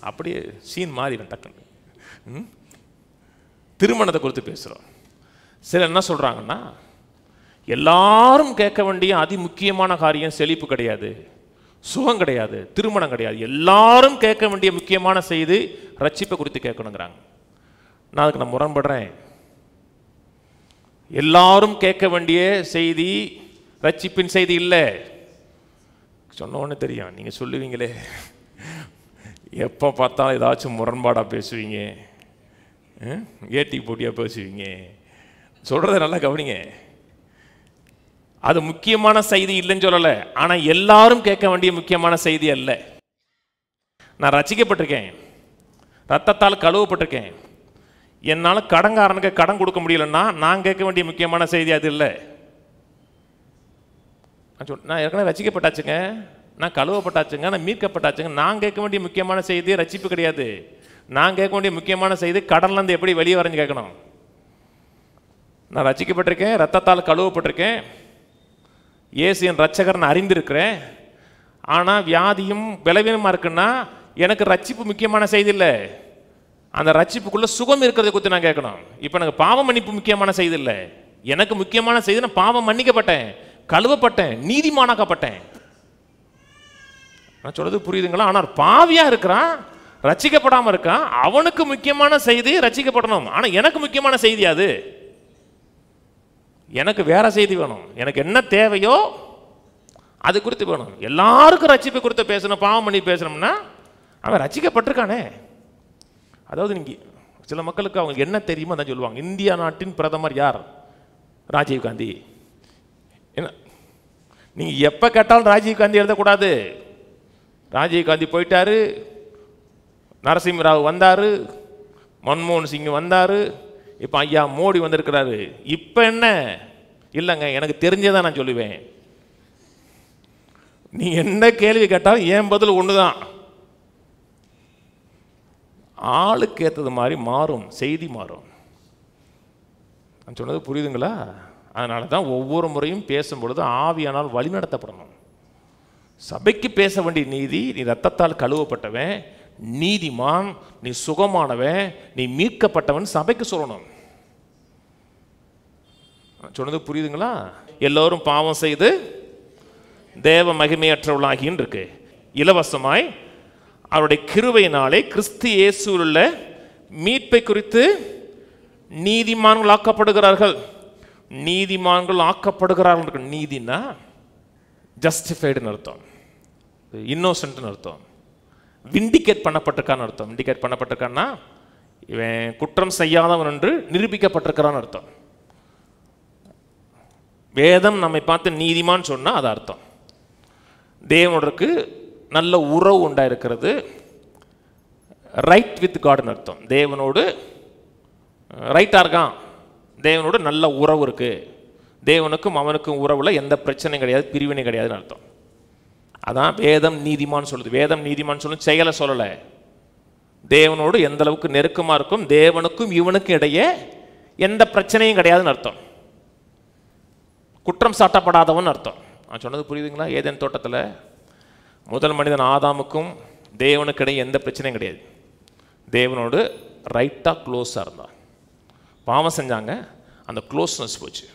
அப்படியே சீன் மாறிடும் டக்குன்னு. திருமணத்தை குறித்து பேசுகிறோம். சில என்ன சொல்கிறாங்கன்னா, எல்லாரும் கேட்க வேண்டிய அதி முக்கியமான காரியம் செழிப்பு கிடையாது, சுகம் கிடையாது, திருமணம் கிடையாது. எல்லாரும் கேட்க வேண்டிய முக்கியமான செய்தி ரட்சிப்பை குறித்து கேட்கணுங்கிறாங்க. நான் அதுக்கு நான் முரண்படுறேன். எல்லாரும் கேட்க வேண்டிய செய்தி ரட்சிப்பின் செய்தி இல்லை. சொன்ன உடனே தெரியும், நீங்கள் சொல்லுவீங்களே, எப்போ பார்த்தாலும் ஏதாச்சும் முரண்பாடாக பேசுவீங்க, ஏட்டி போட்டியாக பேசுவீங்க. சொல்கிறத நல்லா கவனிங்க. அது முக்கியமான செய்தி இல்லைன்னு சொல்லலை, ஆனால் எல்லாரும் கேட்க வேண்டிய முக்கியமான செய்தி அல்ல. நான் ரட்சிக்கப்பட்டிருக்கேன், ரத்தத்தால் கழுவப்பட்டிருக்கேன், என்னால் கடன்காரனுக்கு கடன் கொடுக்க முடியலன்னா நான் கேட்க வேண்டிய முக்கியமான செய்தி அது இல்லை. நான் ஏற்கனவே ரட்சிக்கப்பட்டாச்சுங்க, நான் கழுவப்பட்டாச்சுங்க, நான் மீட்கப்பட்டாச்சுங்க. நான் கேட்க வேண்டிய முக்கியமான செய்தி ரட்சிப்பு கிடையாது. நான் கேட்க வேண்டிய முக்கியமான செய்தி கடன்லேருந்து எப்படி வெளியே வரேன்னு கேட்கணும். நான் ரட்சிக்கப்பட்டிருக்கேன், ரத்தத்தால் கழுவப்பட்டிருக்கேன், இயேசு என் ரட்சகர்னு அறிந்திருக்கிறேன். ஆனால் வியாதியும் பலவீனமாக இருக்குன்னா எனக்கு ரட்சிப்பு முக்கியமான செய்தி இல்லை. அந்த ரட்சிப்புக்குள்ளே சுகம் இருக்கிறத குறித்து நான் கேட்கணும். இப்போ எனக்கு பாவம் மன்னிப்பு முக்கியமான செய்தி இல்லை. எனக்கு முக்கியமான செய்தி, நான் பாவம் மன்னிக்கப்பட்டேன், கழுவப்பட்டேன், நீதிமானாக்கப்பட்டேன். நான் சொல்றது புரியுதுங்களா? ஆனால் பாவியாக இருக்கிறான், ரட்சிக்கப்படாமல் இருக்கான், அவனுக்கு முக்கியமான செய்தி ரட்சிக்கப்படணும். ஆனால் எனக்கு முக்கியமான செய்தி அது, எனக்கு வேற செய்தி வேணும். எனக்கு என்ன தேவையோ அது குறித்து வேணும். எல்லாருக்கும் ரட்சிப்பை குறித்து பேசணும், பாவம் பண்ணி பேசணும்னா அவன் ரட்சிக்கப்பட்டிருக்கானே. அதாவது நீங்கள் சில மக்களுக்கு அவங்க என்ன தெரியுமோ தான் சொல்லுவாங்க. இந்தியா நாட்டின் பிரதமர் யார்? ராஜீவ்காந்தி. என்ன நீங்கள் எப்போ கேட்டாலும் ராஜீவ்காந்தி எழுதக்கூடாது. ராஜீவ்காந்தி போயிட்டாரு, நரசிம்மராவ் வந்தார், மன்மோகன் சிங் வந்தார், இப்போ ஐயா மோடி வந்திருக்கிறாரு. இப்போ என்ன இல்லைங்க, எனக்கு தெரிஞ்சதான் நான் சொல்லுவேன். நீ என்ன கேள்வி கேட்டாலும் என் பதில் ஒன்று தான். ஆளுக்கு ஏற்றது மாதிரி மாறும், செய்தி மாறும். நான் சொன்னது புரியுதுங்களா? அதனால தான் ஒவ்வொரு முறையும் பேசும்பொழுது ஆவியானால் வழி நடத்தப்படணும். சபைக்கு பேச வேண்டிய நீதி, நீ ரத்தத்தால் கழுவப்பட்டவன், நீதிமான், நீ சுகமானவன், நீ மீட்கப்பட்டவன் சபைக்கு சொல்லணும். சொன்னது புரியுதுங்களா? எல்லோரும் பாவம் செய்து தேவ மகிமையற்றவளாகின்னு இருக்கு. இலவசமாய் அவருடைய கிருபையினாலே கிறிஸ்து இயேசுவில் உள்ள மீட்பை குறித்து நீதிமான்கள் ஆக்கப்படுகிறார்கள். நீதிமான்கள் ஆக்கப்படுகிறார்கள். நீதினா ஜஸ்டிஃபைடுன்னு அர்த்தம், இன்னோசன்ட்னு அர்த்தம், விண்டிகேட் பண்ணப்பட்டிருக்கான்னு அர்த்தம். விண்டிகேட் பண்ணப்பட்டிருக்கான்னா இவன் குற்றம் செய்யாதவன் என்று நிரூபிக்கப்பட்டிருக்கிறான்னு அர்த்தம். வேதம் நம்மை பார்த்து நீதிமான் சொன்னால் அது அர்த்தம். தேவனுக்கு நல்ல உறவு உண்டாயிருக்கிறது, ரைட் வித் காட்னு அர்த்தம். தேவனோடு ரைட்டாக இருக்கான், தேவனோடு நல்ல உறவு இருக்குது, தேவனுக்கும் அவனுக்கும் உறவில் எந்த பிரச்சனையும் கிடையாது, பிரிவினை கிடையாதுன்னு அர்த்தம். அதான் வேதம் நீதிமான் சொல்லுது. வேதம் நீதிமான் சொல்லும், செயலை சொல்லலை. தேவனோடு எந்த அளவுக்கு நெருக்கமாக இருக்கும், தேவனுக்கும் இவனுக்கும் இடையே எந்த பிரச்சனையும் கிடையாதுன்னு அர்த்தம். குற்றம் சாட்டப்படாதவன் அர்த்தம். நான் சொன்னது புரியுதுங்களா? ஏதேன் தோட்டத்தில் முதல் மனிதன் ஆதாமுக்கும் தேவனுக்கு இடையே எந்த பிரச்சனையும் கிடையாது. தேவனோடு ரைட்டாக க்ளோஸாக இருந்தான். பாவம் செஞ்சாங்க, அந்த க்ளோஸ்னஸ் போச்சு.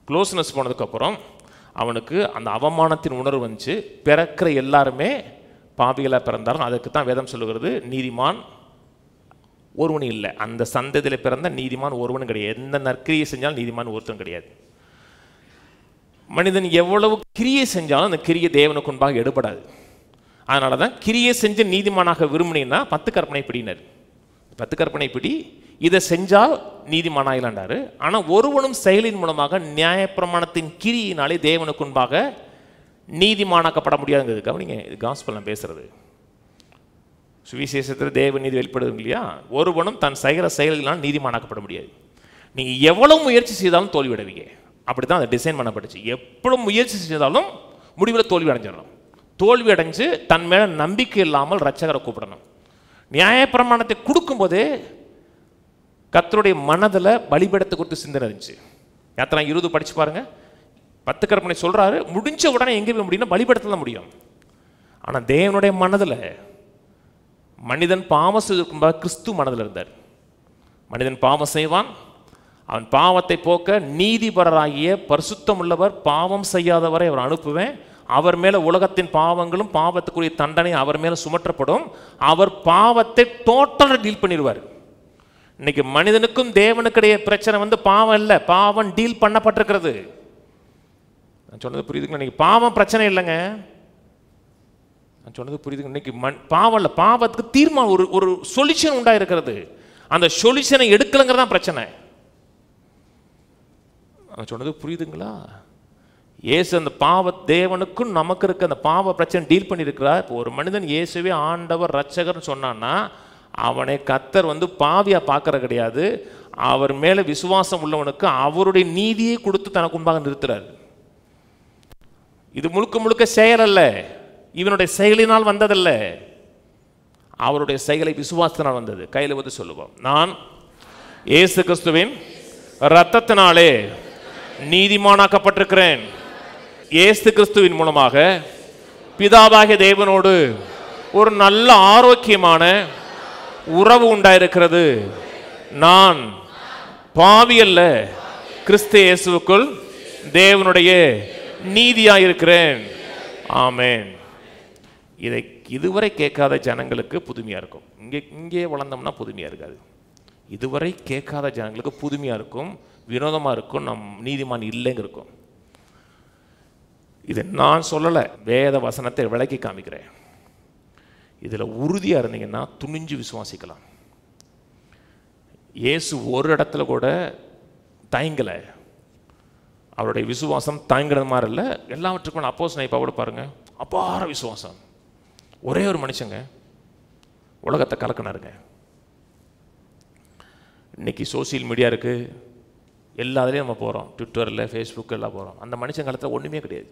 க்ளோஸ்னஸ் போனதுக்கப்புறம் அவனுக்கு அந்த அவமானத்தின் உணர்வு வந்துச்சு. பிறக்கிற எல்லாருமே பாவிகளாக பிறந்தார்கள். அதுக்கு தான் வேதம் சொல்லுகிறது, நீதிமான் ஒருவனும் இல்லை. அந்த சந்ததியில் பிறந்த நீதிமான் ஒருவனும் கிடையாது. எந்த நற்கிரியை செஞ்சாலும் நீதிமான் ஒருத்தனும் கிடையாது. மனிதன் எவ்வளவு கிரியை செஞ்சாலும் அந்த கிரியை தேவனுக்கு முன்பாக எடுபடாது. அதனால தான் கிரியை செஞ்சு நீதிமானாக விரும்பினீங்கன்னா 10 கற்பனை பிடினார். 10 கற்பனை பிடி, இதை செஞ்சால் நீதிமானாயிலாண்டாரு. ஆனால் ஒருவனும் செயலின் மூலமாக நியாயப்பிரமாணத்தின் கிரியினாலே தேவனுக்கு முன்பாக நீதிமானாக்கப்பட முடியாதுங்கிறதுக்காக நீங்கள் இது காஸ்பல் நான் பேசுறது. சுவிசேஷத்தில் தேவ நீதி வெளிப்படுது இல்லையா? ஒருவனும் தன் செய்கிற செயல்களால் நீதிமானாக்கப்பட முடியாது. நீங்கள் எவ்வளவு முயற்சி செய்தாலும் தோல்வியடைவீங்க. அப்படி தான் அதை டிசைன் பண்ணப்பட்டுச்சு. எவ்வளவு முயற்சி செய்தாலும் முடிவில் தோல்வி அடைஞ்சிடணும். தோல்வி அடைஞ்சு தன் மேலே நம்பிக்கை இல்லாமல் ரட்சகரை கூப்பிடணும். நியாயப்பிரமாணத்தை கொடுக்கும்போதே கர்த்தருடைய மனதில் பலிபீடத்தை குறித்து சிந்தனை இருந்துச்சு. யாத்திரை 20 படிச்சு பாருங்க. 10 கற்பனை சொல்றாரு, முடிஞ்ச உடனே எங்கே போய் முடியும்னா பலிபீடத்தில் தான் முடியும். ஆனால் தேவனுடைய மனதில் மனிதன் பாவம் செய்திருக்கும்போது கிறிஸ்து மனதில் இருந்தார். மனிதன் பாவம் செய்வான், அவன் பாவத்தை போக்க நீதிபரராகிய பரிசுத்தம் உள்ளவர் பாவம் செய்யாதவரை அவர் அனுப்புவேன், அவர் மேலே உலகத்தின் பாவங்களும் பாவத்துக்குரிய தண்டனை அவர் மேலே சுமற்றப்படும், அவர் பாவத்தை டோட்டலாக டீல் பண்ணிடுவார். இன்னைக்கு மனிதனுக்கும் தேவனுக்கிடையே பிரச்சனை வந்து பாவம் இல்லை, பாவம் டீல் பண்ணப்பட்டிருக்கிறது. நான் சொன்னது புரியுதுங்களா? இன்னைக்கு பாவம் பிரச்சனை இல்லைங்க. நான் சொன்னது புரியுதுங்க? இன்னைக்கு பாவம் இல்லை, பாவத்துக்கு தீர்மானம் ஒரு சொல்யூஷன் உண்டாயிருக்கிறது. அந்த சொல்யூஷனை எடுக்கலங்கிறது தான் பிரச்சனை. நான் சொன்னது புரியுதுங்களா? இயேசு அந்த தேவனுக்கும் நமக்கு இருக்க அந்த பாவ பிரச்சனை டீல் பண்ணியிருக்கிறார். இப்போ ஒரு மனிதன் இயேசுவே ஆண்டவர் ரட்சகர்னு சொன்னான்னா அவனை கர்த்தர் வந்து பாவியாக பார்க்கற கிடையாது. அவர் மேலே விசுவாசம் உள்ளவனுக்கு அவருடைய நீதியை கொடுத்து தனக்கு முன்பாக நிறுத்துறார். இது முழுக்க முழுக்க செயல் அல்ல, இவனுடைய செயலினால் வந்ததல்ல, அவருடைய செயலை விசுவாசத்தினால் வந்தது. கையில் வந்து சொல்லுவோம், நான் இயேசு கிறிஸ்துவின் இரத்தத்தினாலே நீதிமானாக்கப்பட்டிருக்கிறேன். இயேசு கிறிஸ்துவின் மூலமாக பிதாவாகிய தேவனோடு ஒரு நல்ல ஆரோக்கியமான உறவு உண்டாயிருக்கிறது. நான் பாவி அல்ல, கிறிஸ்து இயேசுவுக்குள் தேவனுடைய நீதியாயிருக்கிறேன். ஆமென். இதை இதுவரை கேட்காத ஜனங்களுக்கு புதுமையாக இருக்கும். இங்கே வளர்ந்தோம்னா புதுமையாக இருக்காது. இதுவரை கேட்காத ஜனங்களுக்கு புதுமையாக இருக்கும், வினோதமாக இருக்கும், நம் நீதிமான் இல்லைங்க இருக்கும். இதை நான் சொல்லலை, வேத வசனத்தை விளக்கி காமிக்கிறேன். இதில் உறுதியாக இருந்தீங்கன்னா துணிஞ்சு விசுவாசிக்கலாம். இயேசு ஒரு இடத்துல கூட தயங்கலை. அவருடைய விசுவாசம் தயங்குறது மாதிரி இல்லை. எல்லாவற்றுக்கும் அப்போஸ்தலனாகிய பவுல் பாருங்க, அபார விசுவாசம். ஒரே ஒரு மனுஷங்க உலகத்தை கலக்கினாருங்க. இன்னைக்கு சோசியல் மீடியா இருக்குது, எல்லாத்துலேயும் நம்ம போகிறோம், ட்விட்டரில் ஃபேஸ்புக் எல்லாம் போகிறோம். அந்த மனுஷன் காலத்தில் ஒன்றுமே கிடையாது.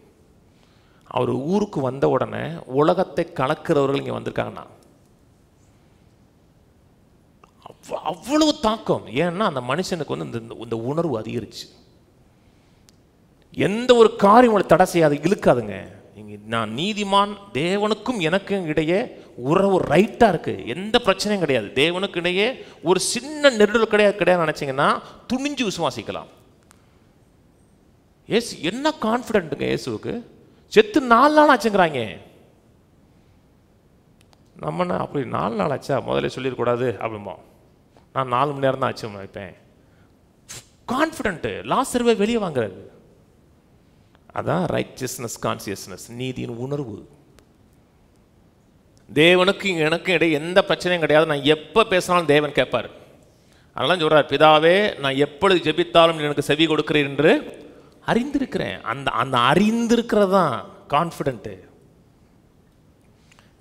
அவர் ஊருக்கு வந்த உடனே உலகத்தை கலக்கிறவர்கள் இங்கே வந்திருக்காங்கண்ணா, அவ்வளவு தாக்கம். ஏன்னா அந்த மனுஷனுக்கு வந்து இந்த உணர்வு அதிகரிச்சு. எந்த ஒரு காரியம் தடை செய்யாது, இழுக்காதுங்க. நான் நீதிமான், தேவனுக்கும் எனக்கும் இடையே உறவு ரைட்டாக இருக்குது, எந்த பிரச்சனையும் கிடையாது, தேவனுக்கு இடையே ஒரு சின்ன நெருடல் கிடையாது நினச்சிங்கன்னா துணிஞ்சு விசுவாசிக்கலாம். ஏசு என்ன கான்ஃபிடென்ட்டுங்க இயேசுவுக்கு. செத்து 4 நாள் ஆச்சுங்கிறாங்க. நம்மனா அப்படி 4 நாள் ஆச்சா, முதல்ல சொல்லிடக்கூடாது அப்படிம்போ. நான் 4 மணி நேரம் தான் ஆச்சு வைப்பேன். கான்ஃபிடென்ட்டு லாசருவை வெளியே வாங்குறது. அதான் ரைச்சியஸ்னஸ் கான்சியஸ்னஸ், நீதியின் உணர்வு. தேவனுக்கு எனக்கும் இடையே எந்த பிரச்சனையும் கிடையாது. நான் எப்போ பேசினாலும் தேவன் கேட்பார். அதெல்லாம் சொல்கிறார், பிதாவே நான் எப்பொழுது ஜெபித்தாலும் எனக்கு செவி கொடுக்கிறேன் என்று அறிந்திருக்கிறேன். அந்த அந்த அறிந்திருக்கிறது தான் கான்ஃபிடென்ட்டு.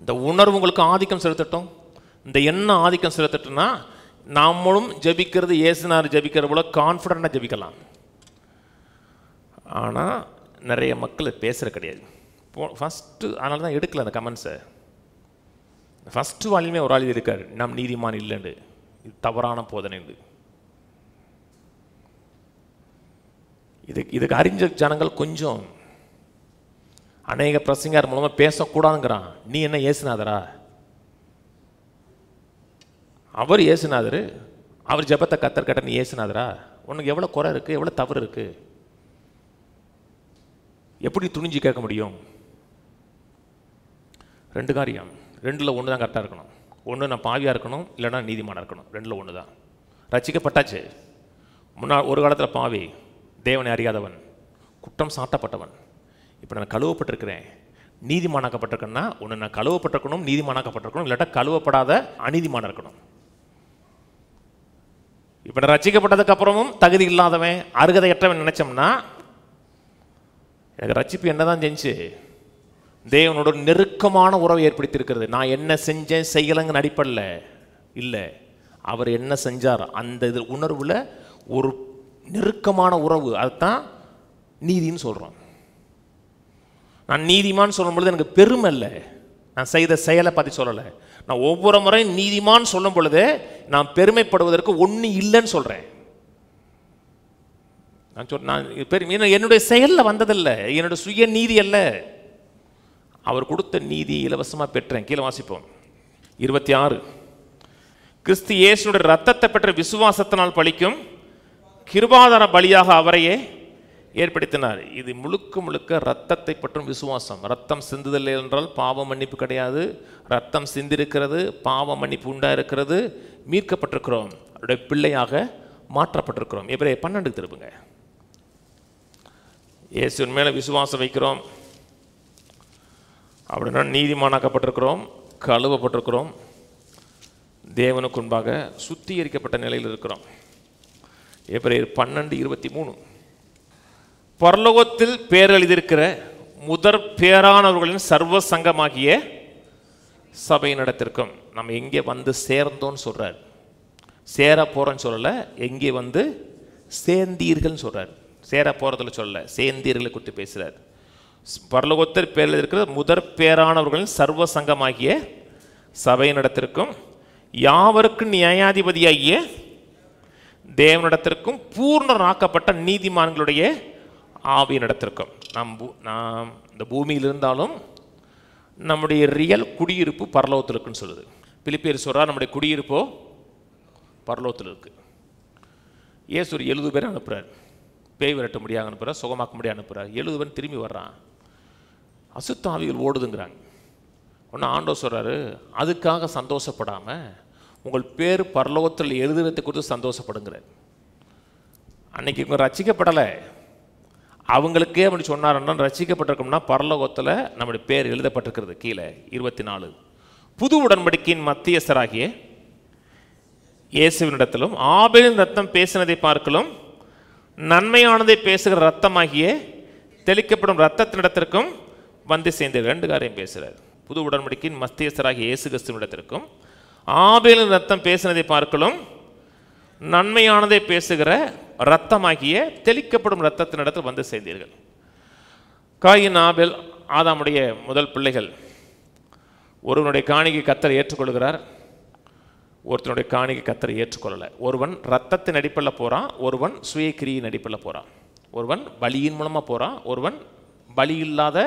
இந்த உணர்வு உங்களுக்கு ஆதிக்கம் செலுத்தட்டும், இந்த எண்ணம் ஆதிக்கம் செலுத்தட்டும்னா நாமளும் ஜெபிக்கிறது இயேசுனார் ஜெபிக்கிற போல கான்ஃபிடென்ட்டாக ஜெபிக்கலாம். ஆனால் நிறைய மக்கள் பேசுகிற கிடையாது. ஃபஸ்ட்டு அதனால தான் எடுக்கல அந்த கமெண்ட்ஸை. ஃபஸ்ட்டு வால்யூமே ஒரு ஆள் இருக்கார், நம் நீதிமான் இல்லைன்னு. இது தவறான போதனை. இதுக்கு அறிஞ்ச ஜனங்கள் கொஞ்சம் அநேக பிரசங்கர் மூலமாக பேசக்கூடாதுங்கிறான். நீ என்ன இயேசுநாதரா? அவர் இயேசுநாதர், அவர் ஜெபத்தை கத்தர் கேட்ட, நீ இயேசுநாதரா? உனக்கு எவ்வளோ குறை இருக்குது, எவ்வளோ தவறு இருக்குது, எப்படி துணிஞ்சு கேட்க முடியும்? 2 காரியம், 2ல் 1 தான் கரெக்டாக இருக்கணும். ஒன்று நான் பாவியாக இருக்கணும், இல்லைனா நீதிமானாக இருக்கணும். 2ல் 1 தான். ரட்சிக்கப்பட்டாச்சு. முன்னாள் ஒரு காலத்தில் பாவி, தேவனை அறியாதவன், குற்றம் சாட்டப்பட்டவன். இப்போ நான் கழுவப்பட்டிருக்கிறேன், நீதிமானாக்கப்பட்டிருக்கேன்னா ஒன்று நான் கழுவப்பட்டிருக்கணும், நீதிமானாக்கப்பட்டிருக்கணும், இல்லாட்டா கழுவப்படாத அநீதிமான இருக்கணும். இப்போ நான் ரட்சிக்கப்பட்டதுக்கு அப்புறமும் தகுதி இல்லாதவன், அருகதையற்றவன் நினைச்சோம்னா எனக்கு ரட்சிப்பு என்னதான் செஞ்சு? தேவனோட நெருக்கமான உறவை ஏற்படுத்தியிருக்கிறது. நான் என்ன செஞ்சேன் செய்யலைங்கன்னு அடிப்படல இல்லை, அவர் என்ன செஞ்சார் அந்த இது உணர்வில் ஒரு நெருக்கமான உறவு. அதுதான் நீதின்னு சொல்கிறோம். நான் நீதிமான் சொல்லும் பொழுது எனக்கு பெருமை இல்லை, நான் செய்த செயலை பற்றி சொல்லலை. நான் ஒவ்வொரு முறையும் நீதிமான் சொல்லும் பொழுது நான் பெருமைப்படுவதற்கு ஒன்று இல்லைன்னு சொல்கிறேன். நான் என்னுடைய செயலில் வந்ததில்லை, என்னுடைய சுய நீதி அல்ல, அவர் கொடுத்த நீதி இலவசமாக பெற்றேன். கீழே வாசிப்போம் 26. கிறிஸ்து இயேசுடைய ரத்தத்தை பெற்ற விசுவாசத்தினால் பலிக்கும் கிருபாதார பலியாக அவரையே ஏற்படுத்தினார். இது முழுக்க முழுக்க ரத்தத்தை பற்றும் விசுவாசம். ரத்தம் சிந்துதல் என்றால் பாவ மன்னிப்பு கிடையாது. ரத்தம் சிந்திருக்கிறது, பாவ மன்னிப்பு உண்டாயிருக்கிறது, மீட்கப்பட்டிருக்கிறோம், அவருடைய பிள்ளையாக மாற்றப்பட்டிருக்கிறோம். எபிரேயர் 12 திருப்புங்க. இயேசுவின் மேலே விசுவாசம் வைக்கிறோம் அப்படின்னா நீதிமானாக்கப்பட்டிருக்கிறோம், கழுவப்பட்டிருக்கிறோம், தேவனுக்கு முன்பாக சுத்திகரிக்கப்பட்ட நிலையில் இருக்கிறோம். எபிரேயர் 12:23. பரலோகத்தில் பேர் எழுதியிருக்கிற முதற் பேரானவர்களின் சர்வ சங்கமாகிய சபை நடத்திருக்கும். நம்ம எங்கே வந்து சேர்ந்தோன்னு சொல்கிறார், சேர போகிறோன்னு சொல்லலை, எங்கே வந்து சேர்ந்தீர்கள்னு சொல்கிறார். சேர போகிறதுல சொல்லலை, சேர்ந்தீர்களை குறித்து பேசுகிறார். பரலோகத்தில் பேர் எழுதியிருக்கிற முதற் பேரானவர்களின் சர்வ சங்கமாகிய சபை நடத்திருக்கும் யாவருக்கும் நியாயாதிபதியாகிய தேவனிடத்திற்கும் பூர்ணராக்கப்பட்ட நீதிமான்களுடைய ஆவி நடத்திருக்கும். நாம் இந்த பூமியில் இருந்தாலும் நம்முடைய ரியல் குடியிருப்பு பரலோகத்தில் இருக்குன்னு சொல்லுது. பிலிப்பியர் சொல்கிறார், நம்முடைய குடியிருப்போ பரலோகத்தில் இருக்கு. இயேசு ஒரு 70 பேரை அனுப்புகிறார், பேய் விரட்ட முடியாது அனுப்புகிறார், சுகமாக்க முடியாது அனுப்புகிறார். 70 பேர் திரும்பி வர்றான், அசுத்தாவிகள் ஓடுதுங்கிறாங்க. ஒன்று ஆண்டவர் சொல்கிறாரு, அதுக்காக சந்தோஷப்படாமல் உங்கள் பேர் பரலோகத்தில் எழுதுறதை குறித்து சந்தோஷப்படுங்கிறார். அன்னைக்கு இவங்க ரட்சிக்கப்படலை, அவங்களுக்கே அப்படி சொன்னாருன்னா ரட்சிக்கப்பட்டிருக்கோம்னா பரலோகத்தில் நம்முடைய பேர் எழுதப்பட்டிருக்கிறது. கீழே 24. புது உடன்படிக்கையின் மத்தியஸ்தராகிய இயேசுவினிடத்திலும் ஆபேலின் ரத்தம் பேசினதை பார்க்கலும் நன்மையானதை பேசுகிற ரத்தமாகிய தெளிக்கப்படும் ரத்தத்தினிடத்திற்கும் வந்து சேர்ந்து 2 காரியம் பேசுகிறார். புது உடன்படிக்கையின் மத்தியஸ்தராகிய இயேசு கிறிஸ்துவினிடத்திற்கும் ஆபேலின் ரத்தம் பேசினதை பார்க்கலும் நன்மையானதை பேசுகிற ரத்தமாகிய தெளிக்கப்படும் ரத்தத்தினிடத்தில் வந்து சேர்ந்தீர்கள். காயின் ஆபேல் ஆதாமுடைய முதல் பிள்ளைகள். ஒருவனுடைய காணிக்கை கர்த்தர் ஏற்றுக்கொள்கிறார், ஒருத்தனுடைய காணிக்கை கர்த்தர் ஏற்றுக்கொள்ளலை. ஒருவன் ரத்தத்தின் அடிப்படையில் போகிறான், ஒருவன் சுய கிரியின் அடிப்படையில் போகிறான். ஒருவன் பலியின் மூலமாக போகிறான், ஒருவன் பலி இல்லாத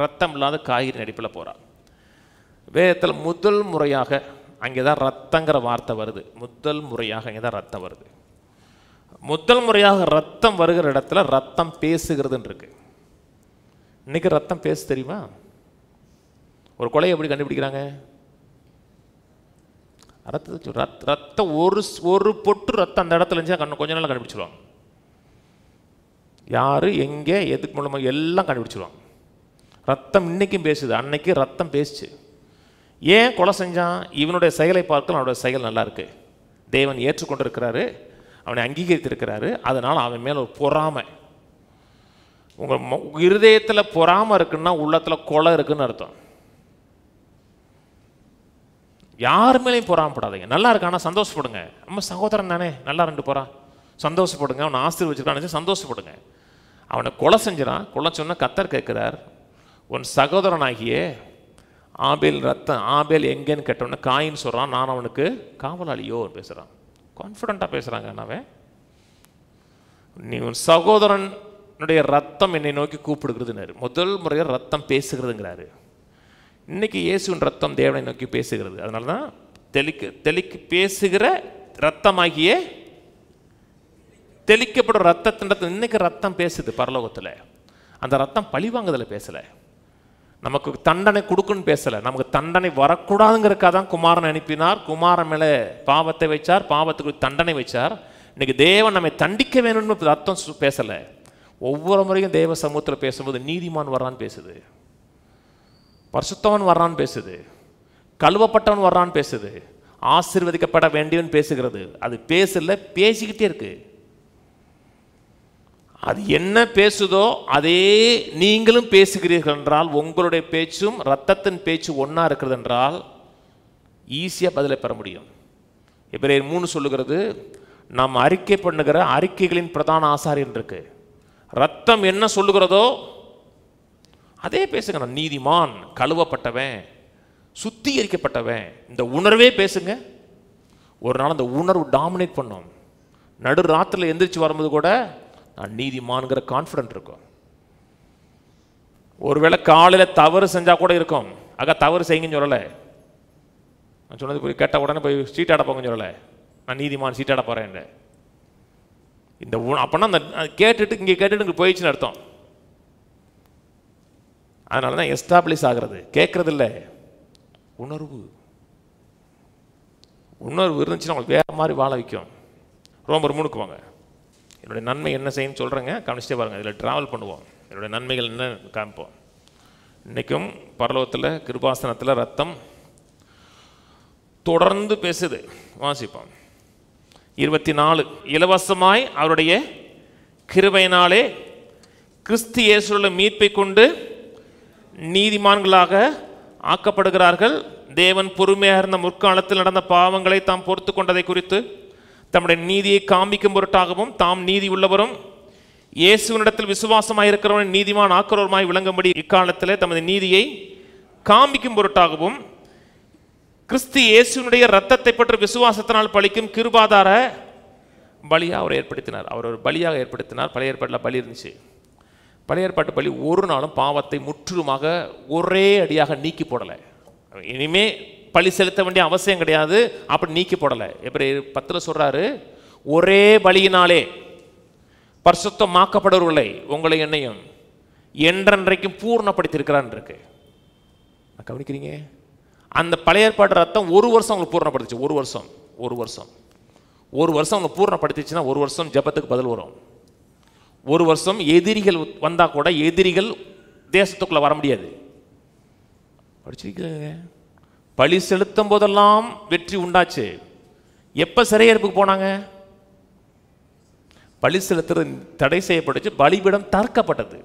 ரத்தம் இல்லாத காய்கறி அடிப்படையில் போகிறான். வேதத்தில் முதல் முறையாக அங்கே தான் ரத்தங்கிற வார்த்தை வருது. முதல் முறையாக அங்கே தான் ரத்தம் வருது. முதல் முறையாக ரத்தம் வருகிற இடத்துல ரத்தம் பேசுகிறதுன்னு இருக்கு. இன்னைக்கு ரத்தம் பேச தெரியுமா? ஒரு கொலையை எப்படி கண்டுபிடிக்கிறாங்க? ரத்தம் ஒரு பொட்டு ரத்தம் அந்த இடத்துல இருந்துச்சா கொஞ்ச நாள் கண்டுபிடிச்சிருவாங்க. யார் எங்கே எதுக்கு மூலமாக எல்லாம் கண்டுபிடிச்சிருவாங்க. ரத்தம் இன்றைக்கும் பேசுது, அன்னைக்கு ரத்தம் பேசுச்சு. ஏன் கொலை செஞ்சான்? இவனுடைய செயலை பார்க்கலாம் அவனுடைய செயல் நல்லா இருக்கு, தேவன் ஏற்றுக்கொண்டிருக்கிறாரு, அவனை அங்கீகரித்திருக்கிறாரு. அதனால் அவன் மேலே ஒரு பொறாமை. உங்கள் இருதயத்தில் பொறாமை இருக்குன்னா உள்ளத்தில் கொலை இருக்குன்னு அர்த்தம். யார் மேலேயும் பொறாமப்படாதீங்க. நல்லா இருக்கானா சந்தோஷப்படுங்க. நம்ம சகோதரன் தானே, நல்லா ரெண்டு போறா, சந்தோஷப்படுங்க. அவனை ஆசீர்வதிச்சிருக்கான்னு சந்தோஷப்படுங்க. அவனை கொலை செஞ்சிடான். கொலை சொன்னால் கர்த்தர் கேட்குறார், உன் சகோதரனாகிய ஆபேல் ரத்தம், ஆபேல் எங்கேன்னு கேட்டோன்னே காயின்னு சொல்கிறான், நான் அவனுக்கு காவலாளியோ பேசுகிறான். கான்ஃபிடண்ட்டாக பேசுகிறாங்க. அண்ணாவே, நீ உன் சகோதரனுடைய ரத்தம் என்னை நோக்கி கூப்பிடுகிறதுனாரு. முதல் முறையாக ரத்தம் பேசுகிறதுங்கிறாரு. இன்னைக்கு இயேசுவின் ரத்தம் தேவனை நோக்கி பேசுகிறது. அதனால தான் தெளிக்கு பேசுகிற ரத்தமாகிய தெளிக்கப்படும் ரத்தத்தின் இன்னைக்கு ரத்தம் பேசுது பரலோகத்தில். அந்த ரத்தம் பழிவாங்குதல் பேசலை, நமக்கு தண்டனை கொடுக்குன்னு பேசலை, நமக்கு தண்டனை வரக்கூடாதுங்கிறக்காக தான் குமாரன் அனுப்பினார். குமாரன் மேலே பாவத்தை வைச்சார், பாவத்துக்கு தண்டனை வைச்சார். இன்னைக்கு தேவன் நம்மை தண்டிக்க வேணும்னு ரத்தம் பேசலை. ஒவ்வொரு முறையும் தேவ சமூகத்தில் பேசும்போது நீதிமான் வர்றான்னு பேசுது, பரிசுத்தவன் வர்றான்னு பேசுது, கழுவப்பட்டவன் வர்றான்னு பேசுது, ஆசீர்வதிக்கப்பட வேண்டியவன் பேசுகிறது. அது பேசல, பேசிக்கிட்டே இருக்கு. அது என்ன பேசுதோ அதே நீங்களும் பேசுகிறீர்கள் என்றால், உங்களுடைய பேச்சும் ரத்தத்தின் பேச்சு ஒன்றா இருக்கிறது என்றால் ஈஸியாக பதிலை பெற முடியும். எபிரேயர் 3 சொல்லுகிறது, நாம் அறிக்கை பண்ணுகிற அறிக்கைகளின் பிரதான ஆசாரியன் இருக்கு. ரத்தம் என்ன சொல்லுகிறதோ அதே பேசுங்க. நான் நீதிமான், கழுவப்பட்டவன், சுத்திகரிக்கப்பட்டவன், இந்த உணர்வே பேசுங்க. ஒரு நாள் அந்த உணர்வு டாமினேட் பண்ணும். நடு ராத்திரில் எந்திரிச்சு வரும்போது கூட நான் நீதிமான்கிற கான்ஃபிடென்ட் இருக்கும். ஒருவேளை காலையில் தவறு செஞ்சால் கூட இருக்கும். ஆக தவறு செய்யுங்கன்னு சொல்லலை, நான் சொன்னது போய் கேட்ட உடனே போய் சீட்டாட போங்கன்னு சொல்லலை, நான் நீதிமான் சீட்டாட போகிறேன். இந்த அப்போனா அந்த கேட்டுட்டு இங்கே கேட்டுட்டு இங்கே போயிடுச்சுன்னு அர்த்தம். அதனால தான் எஸ்டாப்ளிஷ் ஆகிறது. கேட்கறது இல்லை, உணர்வு. உணர்வு இருந்துச்சுன்னா உங்களுக்கு வேறு மாதிரி வாழ வைக்கும். ரோமர் 3 வாங்க. என்னுடைய நன்மை என்ன செய்யணும்னு சொல்கிறேங்க, கவனிச்சிட்டே பாருங்கள். இதில் ட்ராவல் பண்ணுவோம், என்னுடைய நன்மைகள் என்ன காமிப்போம். இன்றைக்கும் பரலோகத்தில் கிருபாசனத்தில் ரத்தம் தொடர்ந்து பேசுது. வாசிப்போம். 24 இலவசமாய் அவருடைய கிருபையினாலே கிறிஸ்து இயேசுவுள்ள மீட்பை கொண்டு நீதிமான்களாக ஆக்கப்படுகிறார்கள். தேவன் பொறுமையாக இருந்த முற்காலத்தில் நடந்த பாவங்களை தாம் பொறுத்து கொண்டதை குறித்து தம்முடைய நீதியை காண்பிக்கும் பொருட்டாகவும், தாம் நீதி உள்ளவரும் இயேசுவினிடத்தில் விசுவாசமாய் இருக்கிறவன் நீதிமான் ஆக்கிறவருமாய் விளங்கும்படி இக்காலத்தில் தமது நீதியை காண்பிக்கும் பொருட்டாகவும், கிறிஸ்து இயேசுவினுடைய இரத்தத்தை பற்றி விசுவாசத்தினால் பலிக்கும் கிருபாதார பலியாக அவர் ஏற்படுத்தினார். அவர் ஒரு பலியாக ஏற்படுத்தினார். பழைய ஏற்பாட்டில் பலி இருந்துச்சு. பழைய ஏற்பாட்டு பலி ஒரு நாளும் பாவத்தை முற்றிலுமாக ஒரே அடியாக நீக்கி போடலை. இனிமே பலி செலுத்த வேண்டிய அவசியம் கிடையாது, அப்படி நீக்கி போடலை. எபிரேயர் 10 சொல்றாரு, ஒரே பலியினாலே பரிசுத்தமாக்கப்படுவதில்லை உங்களை என்னையும் என்றென்றைக்கும் பூர்ணப்படுத்தியிருக்கிறான் இருக்கு. கவனிக்கிறீங்க? அந்த பழைய ஏற்பாட்டு ரத்தம் ஒரு வருஷம் உங்களுக்கு பூர்ணப்படுத்துச்சு. ஒரு வருஷம் உங்களுக்கு பூர்ணப்படுத்திச்சுன்னா ஒரு வருஷம் ஜெபத்துக்கு பதில் வரும். ஒரு வருஷம் எதிரிகள் வந்தால் கூட எதிரிகள் தேசத்துக்குள்ளே வர முடியாது. படிச்சிருக்கீங்க? பலி செலுத்தும் போதெல்லாம் வெற்றி உண்டாச்சு. எப்போ சிறையிருப்புக்கு போனாங்க? பலி செலுத்துறது தடை செய்யப்பட்டுச்சு, பலிபீடம் தற்கப்பட்டது.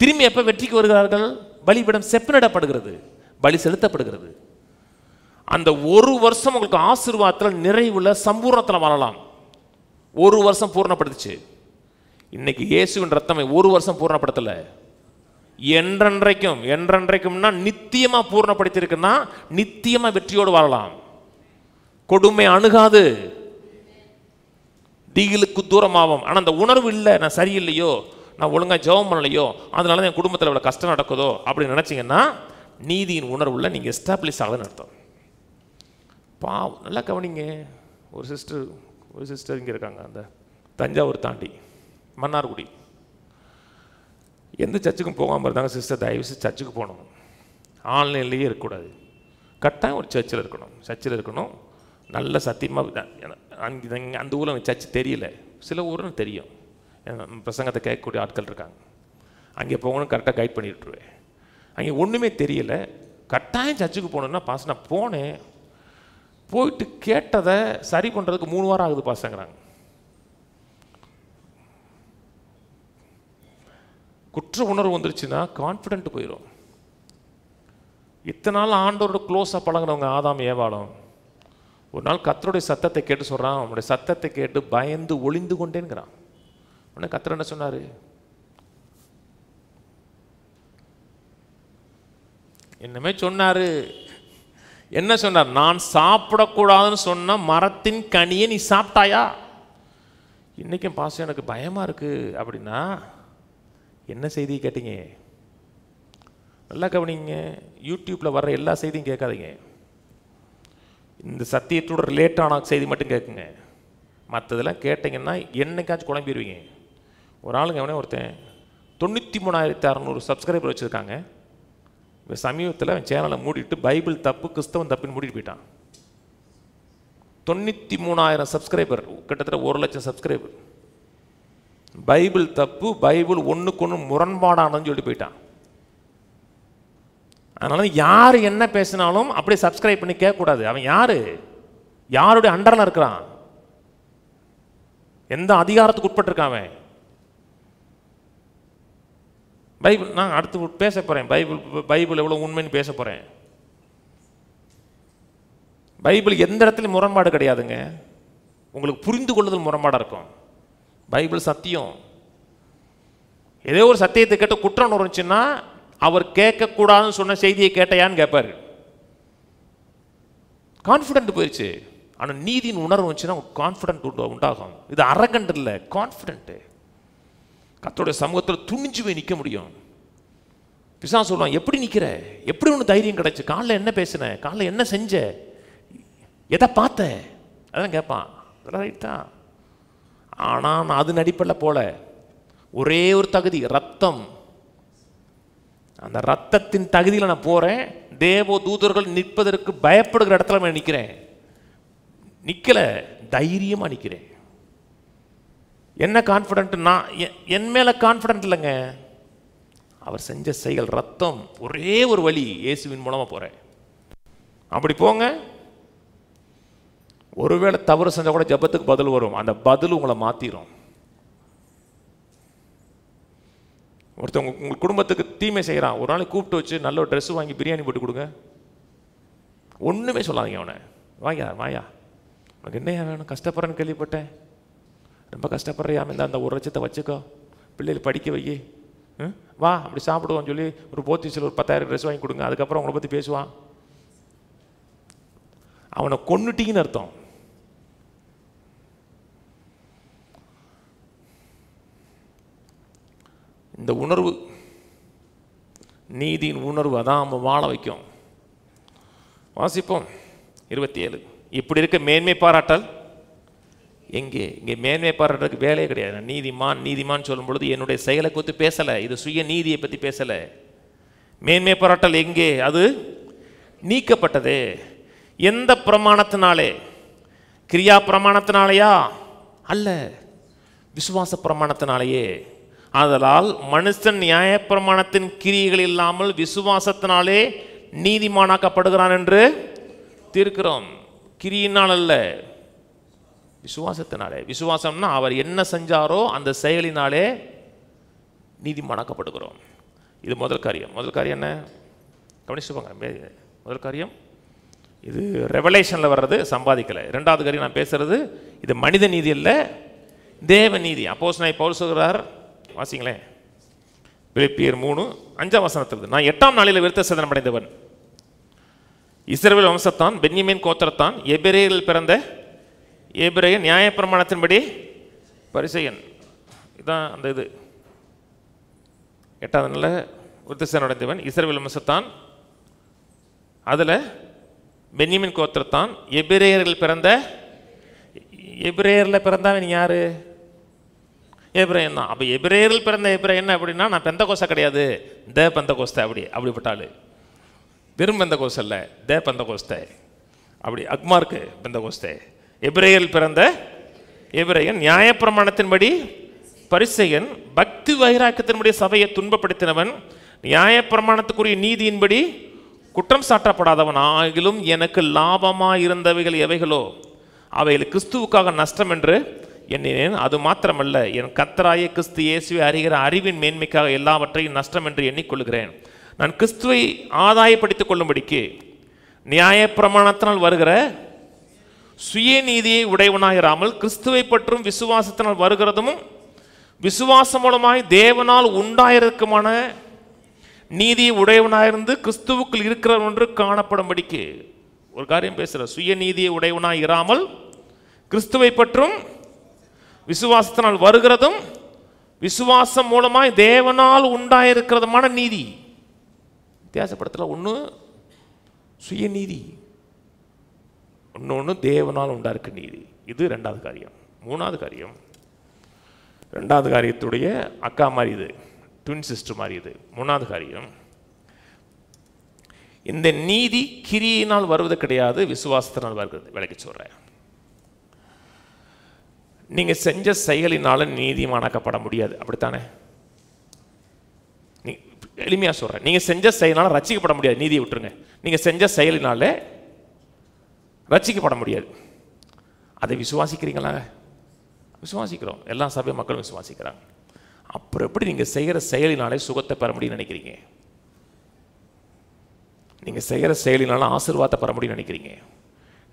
திரும்பி எப்போ வெற்றிக்கு வருகிறார்கள்? பலிபீடம் செப்பனிடப்படுகிறது, பலி செலுத்தப்படுகிறது. அந்த ஒரு வருஷம் உங்களுக்கு ஆசீர்வாதத்தில் நிறைவுள்ள சம்பூர்ணத்தில் வாழலாம். ஒரு வருஷம் பூர்ணப்படுத்துச்சு. இன்னைக்கு இயேசுவின் ரத்தம் ஒரு வருஷம் பூர்ணப்படுத்தலை, என்றென்றைக்கும்னா நித்தியமா பூர்ணப்படுத்தியிருக்குன்னா நித்தியமா வெற்றியோடு வாழலாம். கொடுமை அணுகாது, திகிலுக்கு தூரமாகும். ஆனால் அந்த உணர்வு இல்லை, நான் சரியில்லையோ, நான் ஒழுங்காக ஜெபம் பண்ணலையோ, அதனால தான் என் குடும்பத்தில் இவ்வளோ கஷ்டம் நடக்குதோ அப்படின்னு நினச்சிங்கன்னா நீதியின் உணர்வுள்ள நீங்கள் எஸ்டாப்ளிஷ் ஆகுதுன்னு அர்த்தம். நல்லா கவனிங்க. ஒரு சிஸ்டர் இங்கே இருக்காங்க, அந்த தஞ்சாவூர் தாண்டி மன்னார்குடி. எந்த சர்ச்சுக்கும் போகாமல் இருந்தாங்க. சிஸ்டர் தயவுசெய்து சர்ச்சுக்கு போகணும், ஆன்லைன்லேயே இருக்கக்கூடாது, கட்டாயம் ஒரு சர்ச்சில் இருக்கணும். நல்ல சத்தியமாக அந்த ஊரில் சர்ச்சு தெரியல, சில ஊர்னு தெரியும், பிரசங்கத்தை கேட்கக்கூடிய ஆட்கள் இருக்காங்க. அங்கே போகணும் கரெக்டாக கைட் பண்ணிட்டுருவேன். அங்கே ஒன்றுமே தெரியல, கட்டாயம் சர்ச்சுக்கு போகணுன்னா பாஸ் நான் போனேன். போயிட்டு கேட்டதை சரி பண்ணுறதுக்கு 3 வாரம் ஆகுது பாசங்கிறாங்க. குற்ற உணர்வு வந்துருச்சுன்னா கான்ஃபிடென்ட் போயிடும். இத்தனை நாள் ஆண்டவரோட க்ளோஸாக பழகினவங்க ஆதாம் ஏவாளும் ஒரு நாள் கர்த்தருடைய சத்தத்தை கேட்டு சொல்கிறான், அவனுடைய சத்தத்தை கேட்டு பயந்து ஒளிந்து கொண்டேங்கிறான். உடனே கர்த்தர் என்ன சொன்னார்? என்னமே சொன்னார். என்ன சொன்னார்? நான் சாப்பிடக்கூடாதுன்னு சொன்ன மரத்தின் கனியை நீ சாப்பிட்டாயா? இன்றைக்கும் பாசம் எனக்கு பயமாக இருக்குது அப்படின்னா என்ன செய்தி கேட்டீங்க? நல்லா கவனிங்க. யூடியூப்பில் வர்ற எல்லா செய்தியும் கேட்காதீங்க. இந்த சத்தியத்தோட ரிலேட்டான செய்தி மட்டும் கேட்குங்க. மற்றதெல்லாம் கேட்டிங்கன்னா என்னைக்காச்சும் குழம்பிடுவீங்க. ஒரு ஆளுங்க அவனே ஒருத்தன் 93,600 சப்ஸ்கிரைபர் வச்சுருக்காங்க. இப்போ சமீபத்தில் அவன் சேனலை மூடிட்டு பைபிள் தப்பு கிறிஸ்தவன் தப்புன்னு மூடிட்டு போயிட்டான். 93,000 சப்ஸ்கிரைபர், கிட்டத்தட்ட 1 லட்சம் சப்ஸ்கிரைபர். பைபிள் தப்பு, பைபிள் ஒன்றுக்கு ஒன்று முரண்பாடானதுன்னு சொல்லிட்டு போயிட்டான். அதனால யார் என்ன பேசினாலும் அப்படியே சப்ஸ்கிரைப் பண்ணி கேட்கக்கூடாது. அவன் யாருடைய அண்டரில் இருக்கிறான்? எந்த அதிகாரத்துக்கு உட்பட்டிருக்கான் அவன்? பைபிள் நான் அடுத்து பேச போகிறேன். பைபிள் எவ்வளோ உண்மைன்னு பேச போகிறேன். பைபிள் எந்த இடத்துலையும் முரண்பாடு கிடையாதுங்க. உங்களுக்கு புரிந்து கொள்ளுதல் முரண்பாடாக இருக்கும். பைபிள் சத்தியம். ஏதோ ஒரு சத்தியத்தை கேட்டு குற்றம் உணர்ந்துச்சுன்னா அவர் கேட்கக்கூடாதுன்னு சொன்ன செய்தியை கேட்டையான்னு கேட்பார். கான்ஃபிடென்ட் போயிடுச்சு. ஆனால் நீதியின் உணர்வு வந்துச்சுன்னா கான்ஃபிடென்ட் உண்டாகும். இது அரகண்ட் இல்லை, கான்ஃபிடென்ட்டு. கர்த்தருடைய சமூகத்தில் துணிஞ்சு போய் நிற்க முடியும். பிசாசு சொல்லுவான், எப்படி நிற்கிற, எப்படி ஒன்று தைரியம் கிடைச்சு, காலைல என்ன பேசின, காலைல என்ன செஞ்ச, எதை பார்த்த, அதான் கேட்பான். அதெல்லாம் ரைட் தான். ஆனால் நான் அது நடிப்பில் போல ஒரே ஒரு தகுதி, ரத்தம். அந்த ரத்தத்தின் தகுதியில் நான் போகிறேன். தேவ தூதர்கள் நிற்பதற்கு பயப்படுகிற இடத்துல நான் நிற்கிறேன். நிற்கலை, தைரியமாக நிற்கிறேன். என்ன கான்ஃபிடென்ட்? நான் என் மேலே கான்ஃபிடென்ட் இல்லைங்க. அவர் செஞ்ச செயல் ரத்தம். ஒரே ஒரு வழி, இயேசுவின் மூலமாக போகிறேன். அப்படி போங்க. ஒருவேளை தவறு செஞ்சால் கூட ஜெபத்துக்கு பதில் வரும். அந்த பதில் உங்களை மாற்றிடும். ஒருத்தவங்க உங்கள் குடும்பத்துக்கு தீமை செய்கிறான், ஒரு நாளைக்கு கூப்பிட்டு வச்சு நல்ல ஒரு ட்ரெஸ்ஸு வாங்கி பிரியாணி போட்டு கொடுங்க. ஒன்றுமே சொல்லாதீங்க அவனை. வாயா உனக்கு என்னையா வேணும், கஷ்டப்படுறேன்னு கேள்விப்பட்டேன், ரொம்ப கஷ்டப்படுறியாம இந்த அந்த 1 லட்சத்தை வச்சுக்கோ, பிள்ளைகள் படிக்க வை, வா அப்படி சாப்பிடுவோன்னு சொல்லி ஒரு போத்தீஸில் ஒரு 10,000 ட்ரெஸ் வாங்கி கொடுங்க. அதுக்கப்புறம் அவங்கள பற்றி பேசுவான். அவனை கொன்னுட்டீங்கன்னு அர்த்தம். இந்த உணர்வு, நீதியின் உணர்வு, அதான் நம்ம வாழ வைக்கும். வாசிப்போம் 27. இப்படி இருக்க மேன்மை பாராட்டல் எங்கே? இங்கே மேன்மை பாராட்டுறதுக்கு வேலையே கிடையாது. நான் நீதிமான் சொல்லும் பொழுது என்னுடைய செயலை குறித்து பேசலை, இது சுய நீதியை பற்றி பேசலை. மேன்மை பாராட்டல் எங்கே? அது நீக்கப்பட்டது. எந்த பிரமாணத்தினாலே? கிரியா பிரமாணத்தினாலேயா? அல்ல, விசுவாச பிரமாணத்தினாலேயே. ஆதலால் மனுஷன் நியாயப்பிரமாணத்தின் கிரியைகள் இல்லாமல் விசுவாசத்தினாலே நீதிமானாக்கப்படுகிறான் என்று தீர்க்கிறோம். கிரியினால் அல்ல, விசுவாசத்தினாலே. விசுவாசம்னா அவர் என்ன செஞ்சாரோ அந்த செயலினாலே நீதிமானாக்கப்படுகிறோம். இது முதல் காரியம். முதல் காரியம் என்ன? கவனிச்சுப்பாங்க. முதல் காரியம் இது ரெவலேஷனில் வர்றது, சம்பாதிக்கலை. 2வது காரியம் நான் பேசுறது, இது மனித நீதி இல்லை, தேவ நீதி. அப்போஸ்தலனாகிய பவுல் சொல்கிறார், வாசிங்களேன், பிலிப்பியர் 3:5 நான் 8ஆம் நாளில் விருத்த சேதனம் அடைந்தவன், இஸ்ரவேல் வம்சத்தான், பென்யமீன் கோத்திரத்தான், எபிரேயரில் பிறந்த எபிரேயன், நியாயப்பிரமாணத்தின்படி பரிசேயன். இதுதான் அந்த இது. 8ஆம் நாளில் விருத்த சேதனம் அடைந்தவன், இஸ்ரவேல் வம்சத்தான், அதில் பென்யமீன் கோத்திரத்தான், எபிரேயரில் பிறந்த. எபிரேயரில் பிறந்தவன் யாரு? எபிரேயன் தான். அப்போ எபிரேயரில் பிறந்த எபிரேயன் என்ன அப்படின்னா, நான் பெந்தகோஸ்தே கிடையாது, பெந்தகோஸ்தே. அப்படிப்பட்ட ஆள். வெறும் பெந்தகோஸ்தே இல்லை, பெந்தகோஸ்தே. அப்படி அக்மார்க்கு பெந்தகோஸ்தே. எபிரேயரில் பிறந்த எபிரேயன், நியாயப்பிரமாணத்தின்படி பரிசேயன், பக்தி வைராக்கியத்தின்படி சபையை துன்பப்படுத்தினவன், நியாயப்பிரமாணத்துக்குரிய நீதியின்படி குற்றம் சாட்டப்படாதவன். ஆகிலும் எனக்கு லாபமாக இருந்தவைகள் எவைகளோ அவைகள் கிறிஸ்துவுக்காக நஷ்டம் என்று எண்ணினேன். அது மாத்திரமல்ல, என் கர்த்தராகிய கிறிஸ்து இயேசுவை அறிகிற அறிவின் மேன்மைக்காக எல்லாவற்றையும் நஷ்டம் என்று எண்ணிக்கொள்கிறேன். நான் கிறிஸ்துவை ஆதாயப்படுத்திக் கொள்ளும்படிக்கு நியாயப்பிரமாணத்தினால் வருகிற சுயநீதியை உடையவனாயிராமல் கிறிஸ்துவை பற்றும் விசுவாசத்தினால் வருகிறதும் விசுவாசம் மூலமாய் தேவனால் உண்டாயிருக்குமான நீதியை உடையவனாயிருந்து கிறிஸ்துவுக்குள் இருக்கிறவன் என்று காணப்படும்படிக்கு. ஒரு காரியம் பேசுகிற, சுயநீதியை உடையவனாய் இராமல் கிறிஸ்துவை பற்றும் விசுவாசத்தினால் வருகிறதும் விசுவாசம் மூலமாய் தேவனால் உண்டாயிருக்கிறதுமான நீதி. வித்தியாசப்படுத்தல. ஒன்று சுயநீதி, இன்னொன்று தேவனால் உண்டாயிருக்க நீதி. இது ரெண்டாவது காரியம். மூணாவது காரியம், ரெண்டாவது காரியத்துடைய அக்கா மாதிரி, இது ட்வின் சிஸ்டர் மாதிரி. இது மூணாவது காரியம், இந்த நீதி கிரியினால் வருவது கிடையாது, விசுவாசத்தினால் வருகிறது. விளக்கி சொல்றேன். நீங்க செஞ்ச செயலினால நீதிமானாக்கப்பட முடியாது, அப்படித்தானே? எளிமையா சொல்றேன், நீங்க செஞ்ச செயலினால ரட்சிக்கப்பட முடியாது. நீதியை விட்டுருங்க. நீங்க செஞ்ச செயலினால ரட்சிக்கப்பட முடியாது. அதை விசுவாசிக்கிறீங்களா? விசுவாசிக்கிறோம். எல்லா சபை மக்களும் விசுவாசிக்கிறாங்க. அப்புறம் எப்படி நீங்க செய்கிற செயலினாலே சுகத்தை பெற முடியும்னு நினைக்கிறீங்க? நீங்க செய்கிற செயலினால ஆசீர்வாதத்தை பெற முடியும்னு நினைக்கிறீங்க?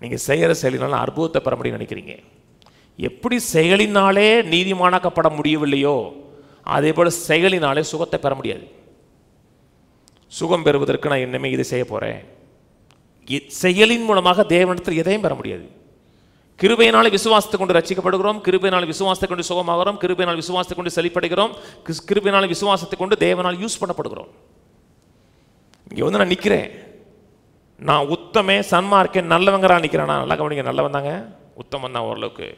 நீங்க செய்கிற செயலினால அற்புதத்தை பெற முடியும்னு நினைக்கிறீங்க? எப்படி செயலினாலே நீதிமானாக்கப்பட முடியவில்லையோ அதே போல செயலினாலே சுகத்தை பெற முடியாது. சுகம் பெறுவதற்கு நான் என்னமே இதை செய்ய போறேன், செயலின் மூலமாக தேவனிடத்தில் எதையும் பெற முடியாது. கிருபையினால விசுவாசத்தை கொண்டு ரட்சிக்கப்படுகிறோம், கிருபையினால விசுவாசத்தை கொண்டு சுகமாகிறோம், கிருபையினால் விசுவாசத்தை கொண்டு செழிப்படைகிறோம், கிருபையினால விசுவாசத்தை கொண்டு தேவனால் யூஸ் பண்ணப்படுகிறோம். இங்கே வந்து நான் நிற்கிறேன், நான் உத்தமே சன்மார்க்கே நல்லவங்கிறா நிற்கிறேன். நல்லா கவனிங்க, நல்லவன் தாங்க, உத்தமன் தான். ஓரளவுக்கு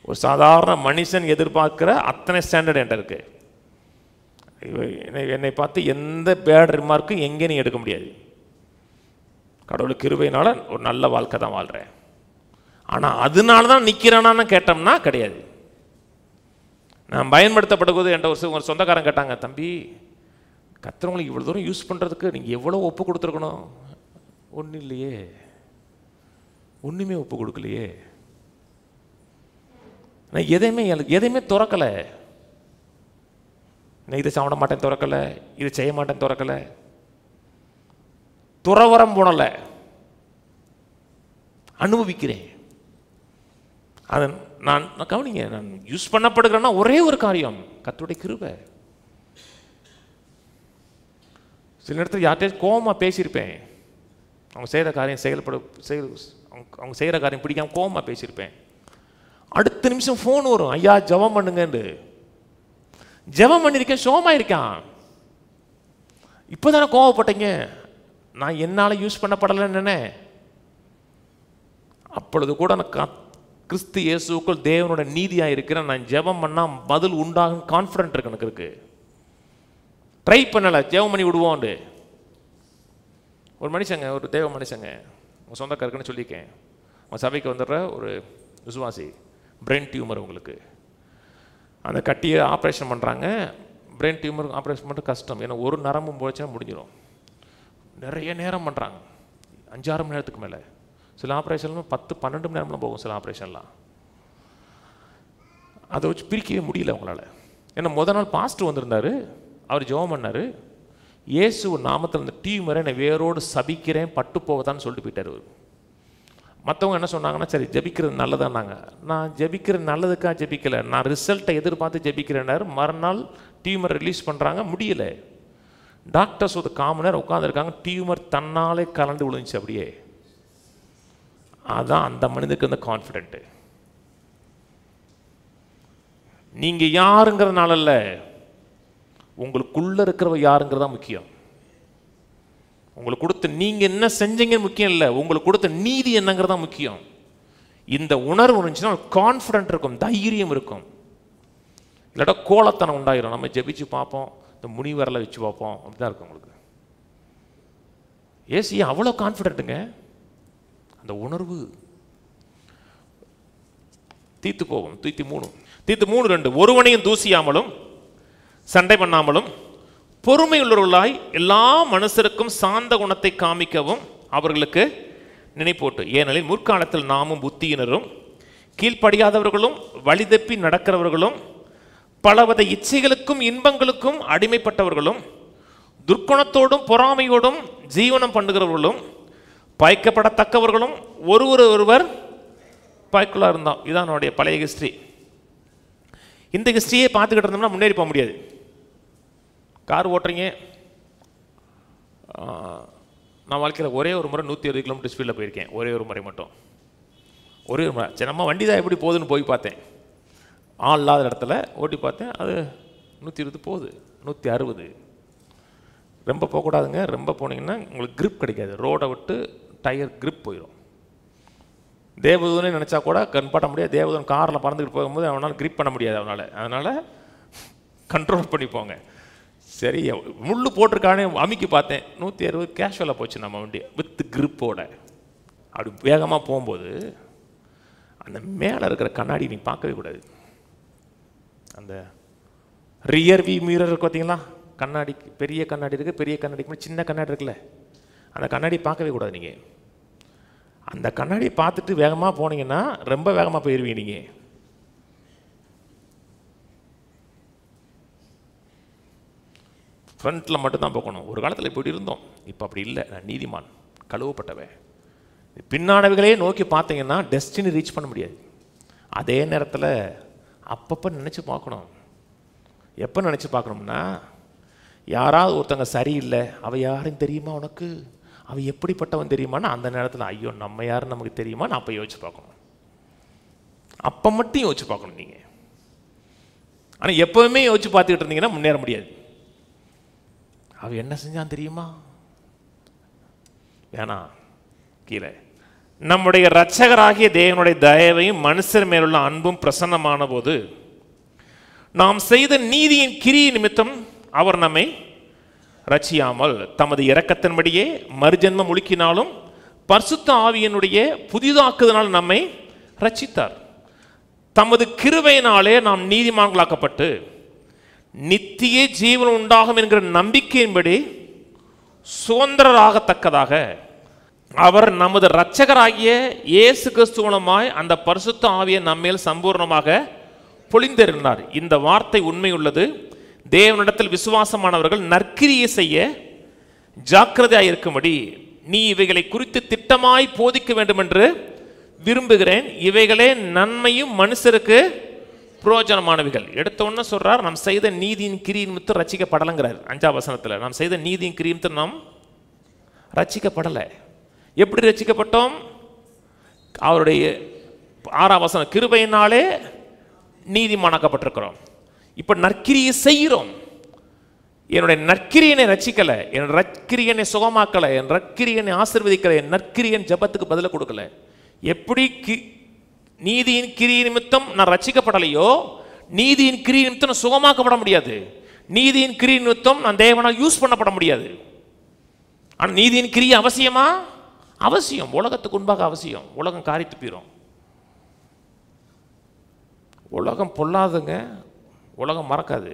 ஒரு சாதாரண மனுஷன் எதிர்பார்க்கிற அத்தனை ஸ்டாண்டர்ட் என்கிட்ட இருக்கு. என்னை பார்த்து எந்த பேட் ரிமார்க்கும் எங்கே நீ எடுக்க முடியாது. கடவுளுக்கு கிருபையினால ஒரு நல்ல வாழ்க்கை தான் வாழ்கிறேன். ஆனால் அதனால தான் நிற்கிறேன்னு கேட்டோம்னா கிடையாது. நான் பயன்படுத்தப்படுவது என்கிட்ட ஒரு சொந்தக்காரன் கேட்டாங்க, தம்பி கர்த்தர் இவ்வளோ தூரம் யூஸ் பண்ணுறதுக்கு நீங்கள் எவ்வளோ ஒப்பு கொடுத்துருக்கணும்? ஒன்றும் இல்லையே, ஒன்றுமே ஒப்பு கொடுக்கலையே, நான் எதையுமே துறக்கலை. நான் இதை சாப்பிட மாட்டேன் துறக்கலை, இதை செய்ய மாட்டேன் துறக்கலை, துறவரம் போனலை, அனுபவிக்கிறேன். அதை நான் கவனிங்க, நான் யூஸ் பண்ணப்படுகிறேன்னா ஒரே ஒரு காரியம், கர்த்தருடைய கிருபை. சில நேரத்தில் யார்கிட்டயும் கோபமாக பேசியிருப்பேன், அவங்க செய்கிற காரியம் அவங்க செய்கிற காரியம் பிடிக்காம கோபமாக பேசியிருப்பேன். அடுத்த நிமிஷம் ஃபோன் வரும், ஐயா ஜெபம் பண்ணுங்கன்னு. ஜெபம் பண்ணியிருக்கேன், சோமா இருக்கான், இப்போ தானே கோவப்பட்டீங்க, நான் என்னால் யூஸ் பண்ணப்படலைன்னு. அப்பொழுது கூட நான் கிறிஸ்து இயேசுக்குள் தேவனோட நீதியாக இருக்கிறேன். நான் ஜெபம் பண்ணால் பதில் உண்டாகும் கான்ஃபிடென்ட் இருக்கு எனக்கு இருக்கு. ட்ரை பண்ணலை, ஜெபம் பண்ணி விடுவோண்டு. ஒரு மனுஷங்க, ஒரு தேவ மனுஷங்க, உங்கள் சொந்தக்காரருக்குன்னு சொல்லியிருக்கேன், உங்கள் சபைக்கு வந்துடுற ஒரு விசுவாசி, பிரெயின் டியூமர். உங்களுக்கு அந்த கட்டியை ஆப்ரேஷன் பண்ணுறாங்க. பிரெயின் டியூமர் ஆப்ரேஷன் பண்ணுறது கஷ்டம், ஏன்னா ஒரு நரம்பும் போச்சா முடிஞ்சிடும். நிறைய நேரம் பண்ணுறாங்க, 5-6 மணி நேரத்துக்கு மேலே. சில ஆப்ரேஷன்லாம் 10-12 மணி நேரம்லாம் போகும். சில ஆப்ரேஷன்லாம் அதை வச்சு பிரிக்கவே முடியல அவங்களால. ஏன்னா முதல் நாள் பாஸ்டர் வந்திருந்தார், அவர் ஜெபம் பண்ணார், இயேசு நாமத்தில் இந்த டியூமரை நான் வேரோடு சபிக்கிறேன், பட்டு போவதான்னு சொல்லிட்டு போயிட்டார். மற்றவங்க என்ன சொன்னாங்கன்னா, சரி ஜெபிக்கிறது நல்லதான்னாங்க. நான் ஜெபிக்கிறது நல்லதுக்காக ஜெபிக்கலை, நான் ரிசல்ட்டை எதிர்பார்த்து ஜெபிக்கிறேன்னாரு. மறுநாள் டியூமர் ரிலீஸ் பண்ணுறாங்க, முடியலை. டாக்டர்ஸ் ஒரு 1/4 மணி நேரம் உட்காந்துருக்காங்க, டியூமர் தன்னாலே கலந்து விழுந்துச்சு அப்படியே. அதான் அந்த மனிதனுக்கு அந்த கான்ஃபிடென்ட்டு. நீங்கள் யாருங்கிறதுனால இல்லை, உங்களுக்குள்ள இருக்கிறவ யாருங்கிறதா முக்கியம். உங்களுக்கு கொடுத்த நீங்கள் என்ன செஞ்சீங்கன்னு முக்கியம் இல்லை, உங்களுக்கு கொடுத்த நீதி என்னங்கிறதா முக்கியம். இந்த உணர்வு இருந்துச்சுன்னா கான்ஃபிடென்ட் இருக்கும், தைரியம் இருக்கும். இல்லாட்டா கோலத்தனம் உண்டாயிரும். நம்ம ஜெபிச்சு பார்ப்போம், இந்த முனிவரில் வச்சு பார்ப்போம், அப்படிதான் இருக்கும் உங்களுக்கு. ஏசி அவ்வளோ கான்ஃபிடென்ட்டுங்க, அந்த உணர்வு தீத்து போகும். தீத்து 3:2 ஒருவனையும் தூசியாமலும் சண்டை பண்ணாமலும் பொறுமை உள்ளவர்களாய் எல்லா மனுஷருக்கும் சாந்த குணத்தை காமிக்கவும் அவர்களுக்கு நினைப்போட்டு. ஏனெனில் முற்காலத்தில் நாமும் புத்தியினரும் கீழ்ப்படியாதவர்களும் வழிதப்பி நடக்கிறவர்களும் பலவித இச்சைகளுக்கும் இன்பங்களுக்கும் அடிமைப்பட்டவர்களும் துர்க்குணத்தோடும் பொறாமையோடும் ஜீவனம் பண்ணுகிறவர்களும் பயக்கப்படத்தக்கவர்களும் ஒருவர் பயக்குள்ளா இருந்தோம். இதான் என்னுடைய பழைய ஹிஸ்ட்ரி. இந்த ஹிஸ்ட்ரியே பார்த்துக்கிட்டு இருந்தோம்னா முன்னேறி போக முடியாது. கார் ஓட்டுறீங்க, நான் வாழ்க்கையில் ஒரே ஒரு முறை 120 கிலோமீட்டர் ஸ்பீடில் போயிருக்கேன். ஒரே ஒரு முறை மட்டும். ஒரே ஒரு முறை. சரி, நம்ம வண்டி தான் எப்படி போகுதுன்னு போய் பார்த்தேன். ஆள் இல்லாத இடத்துல ஓட்டி பார்த்தேன். அது 120 போகுது, 160. ரொம்ப போகக்கூடாதுங்க. ரொம்ப போனீங்கன்னா உங்களுக்கு கிரிப் கிடைக்காது. ரோடை விட்டு டயர் கிரிப் போயிடும். தேவதூனே நினச்சா கூட கண்பாட்ட முடியாது. தேவதூன் காரில் பறந்துக்கிட்டு போகும்போது அவனால் கிரிப் பண்ண முடியாது அதனால் கண்ட்ரோல் பண்ணிப்போங்க. சரி, முள்ளு போட்டிருக்கானே அமுக்கி பார்த்தேன். 160 கேஷுவலாக போச்சு நம்ம வண்டி வித் கிரிப்போட. அப்படி வேகமாக போகும்போது அந்த மேலே இருக்கிற கண்ணாடி நீ பார்க்கவே கூடாது. அந்த ரியர் வியூ மிரர் இருக்கு பார்த்தீங்களா, கண்ணாடி, பெரிய கண்ணாடி இருக்குது. பெரிய கண்ணாடிக்கு சின்ன கண்ணாடி இருக்குல்ல, அந்த கண்ணாடி பார்க்கவே கூடாது. நீங்கள் அந்த கண்ணாடியை பார்த்துட்டு வேகமாக போனீங்கன்னா ரொம்ப வேகமாக போயிடுவீங்க. நீங்கள் ஃப்ரண்ட்டில் மட்டும்தான் போகணும். ஒரு காலத்தில் இப்படி இருந்தோம், இப்போ அப்படி இல்லை. நான் நீதிமான், கழுவப்பட்டவன். பின்னானவைகளே நோக்கி பார்த்தீங்கன்னா டெஸ்டினி ரீச் பண்ண முடியாது. அதே நேரத்தில் அப்பப்போ நினச்சி பார்க்கணும். எப்போ நினச்சி பார்க்கணும்னா, யாராவது ஒருத்தங்க சரியில்லை, அவள் யாருன்னு தெரியுமா உனக்கு, அவள் எப்படிப்பட்டவன் தெரியுமான்னு அந்த நேரத்தில் ஐயோ நம்ம யாருன்னு நமக்கு தெரியுமான்னு அப்போ யோசிச்சு பார்க்கணும். அப்போ மட்டும் யோசிச்சு பார்க்கணும் நீங்கள். ஆனால் எப்போவுமே யோசிச்சு பார்த்துக்கிட்டு இருந்தீங்கன்னா முன்னேற முடியாது. அவள் என்ன செஞ்சான் தெரியுமா, வேணாம் கீழே. நம்முடைய இரட்சகராகிய தேவனுடைய தயவையும் மனுஷர் மேலுள்ள அன்பும் பிரசன்னமான போது நாம் செய்த நீதியின் கிரியை நிமித்தம் அவர் நம்மை ரட்சியாமல் தமது இரக்கத்தின்படியே மறுஜென்மம் முழுக்கினாலும் பரிசுத்த ஆவியினுடைய புதிதாக்குதனால் நம்மை ரட்சித்தார். தமது கிருபையினாலே நாம் நீதிமான்களாக்கப்பட்டு நித்திய ஜீவன் உண்டாகும் என்கிற நம்பிக்கையின்படி சுதந்திரராகத்தக்கதாக அவர் நமது இரட்சகராகிய இயேசு கிறிஸ்து மூலமாய் அந்த பரிசுத்த ஆவியை நம்மேல் சம்பூர்ணமாக பொழிந்திருந்தார். இந்த வார்த்தை உண்மையுள்ளது. தேவனிடத்தில் விசுவாசமானவர்கள் நற்கிரியை செய்ய ஜாக்கிரதையாக இருக்கும்படி நீ இவைகளை குறித்து திட்டமாய் போதிக்க வேண்டும் என்று விரும்புகிறேன். இவைகளே நன்மையும் மனுஷருக்கு புரோஜனமானவைகள். எடுத்த ஒன்று சொல்றார், நாம் செய்த நீதியின் கிரியின் நிமித்தம் ரட்சிக்கப்படலைங்கிறார். 5ஆம் வசனத்தில் நாம் செய்த நீதியின் கிரியின் நிமித்தம் நாம் ரட்சிக்கப்படலை. எப்படி ரட்சிக்கப்பட்டோம்? அவருடைய 6ஆம் வசனம், கிருபையினாலே நீதிமானாக்கப்பட்டிருக்கிறோம். இப்போ நற்கிரியை செய்கிறோம். என்னுடைய நற்கிரியனை ரட்சிக்கலை, என் நற்கிரியனை சுகமாக்கலை, என் நற்கிரியனை ஆசீர்வதிக்கலை, என் நற்கிரியன் ஜபத்துக்கு பதில கொடுக்கல. எப்படி நீதியின் கிரியை நிமித்தம் நான் ரட்சிக்கப்படலையோ, நீதியின் கிரியை நிமித்தம் நான் சுகமாக்கப்பட முடியாது. நீதியின் கிரியை நிமித்தம் நான் தேவனால் யூஸ் பண்ணப்பட முடியாது. ஆனால் நீதியின் கிரியை அவசியமா? அவசியம். உலகத்துக்கு முன்பாக அவசியம். உலகம் காரி துப்பிடும். உலகம் பொல்லாதுங்க, உலகம் மறக்காது.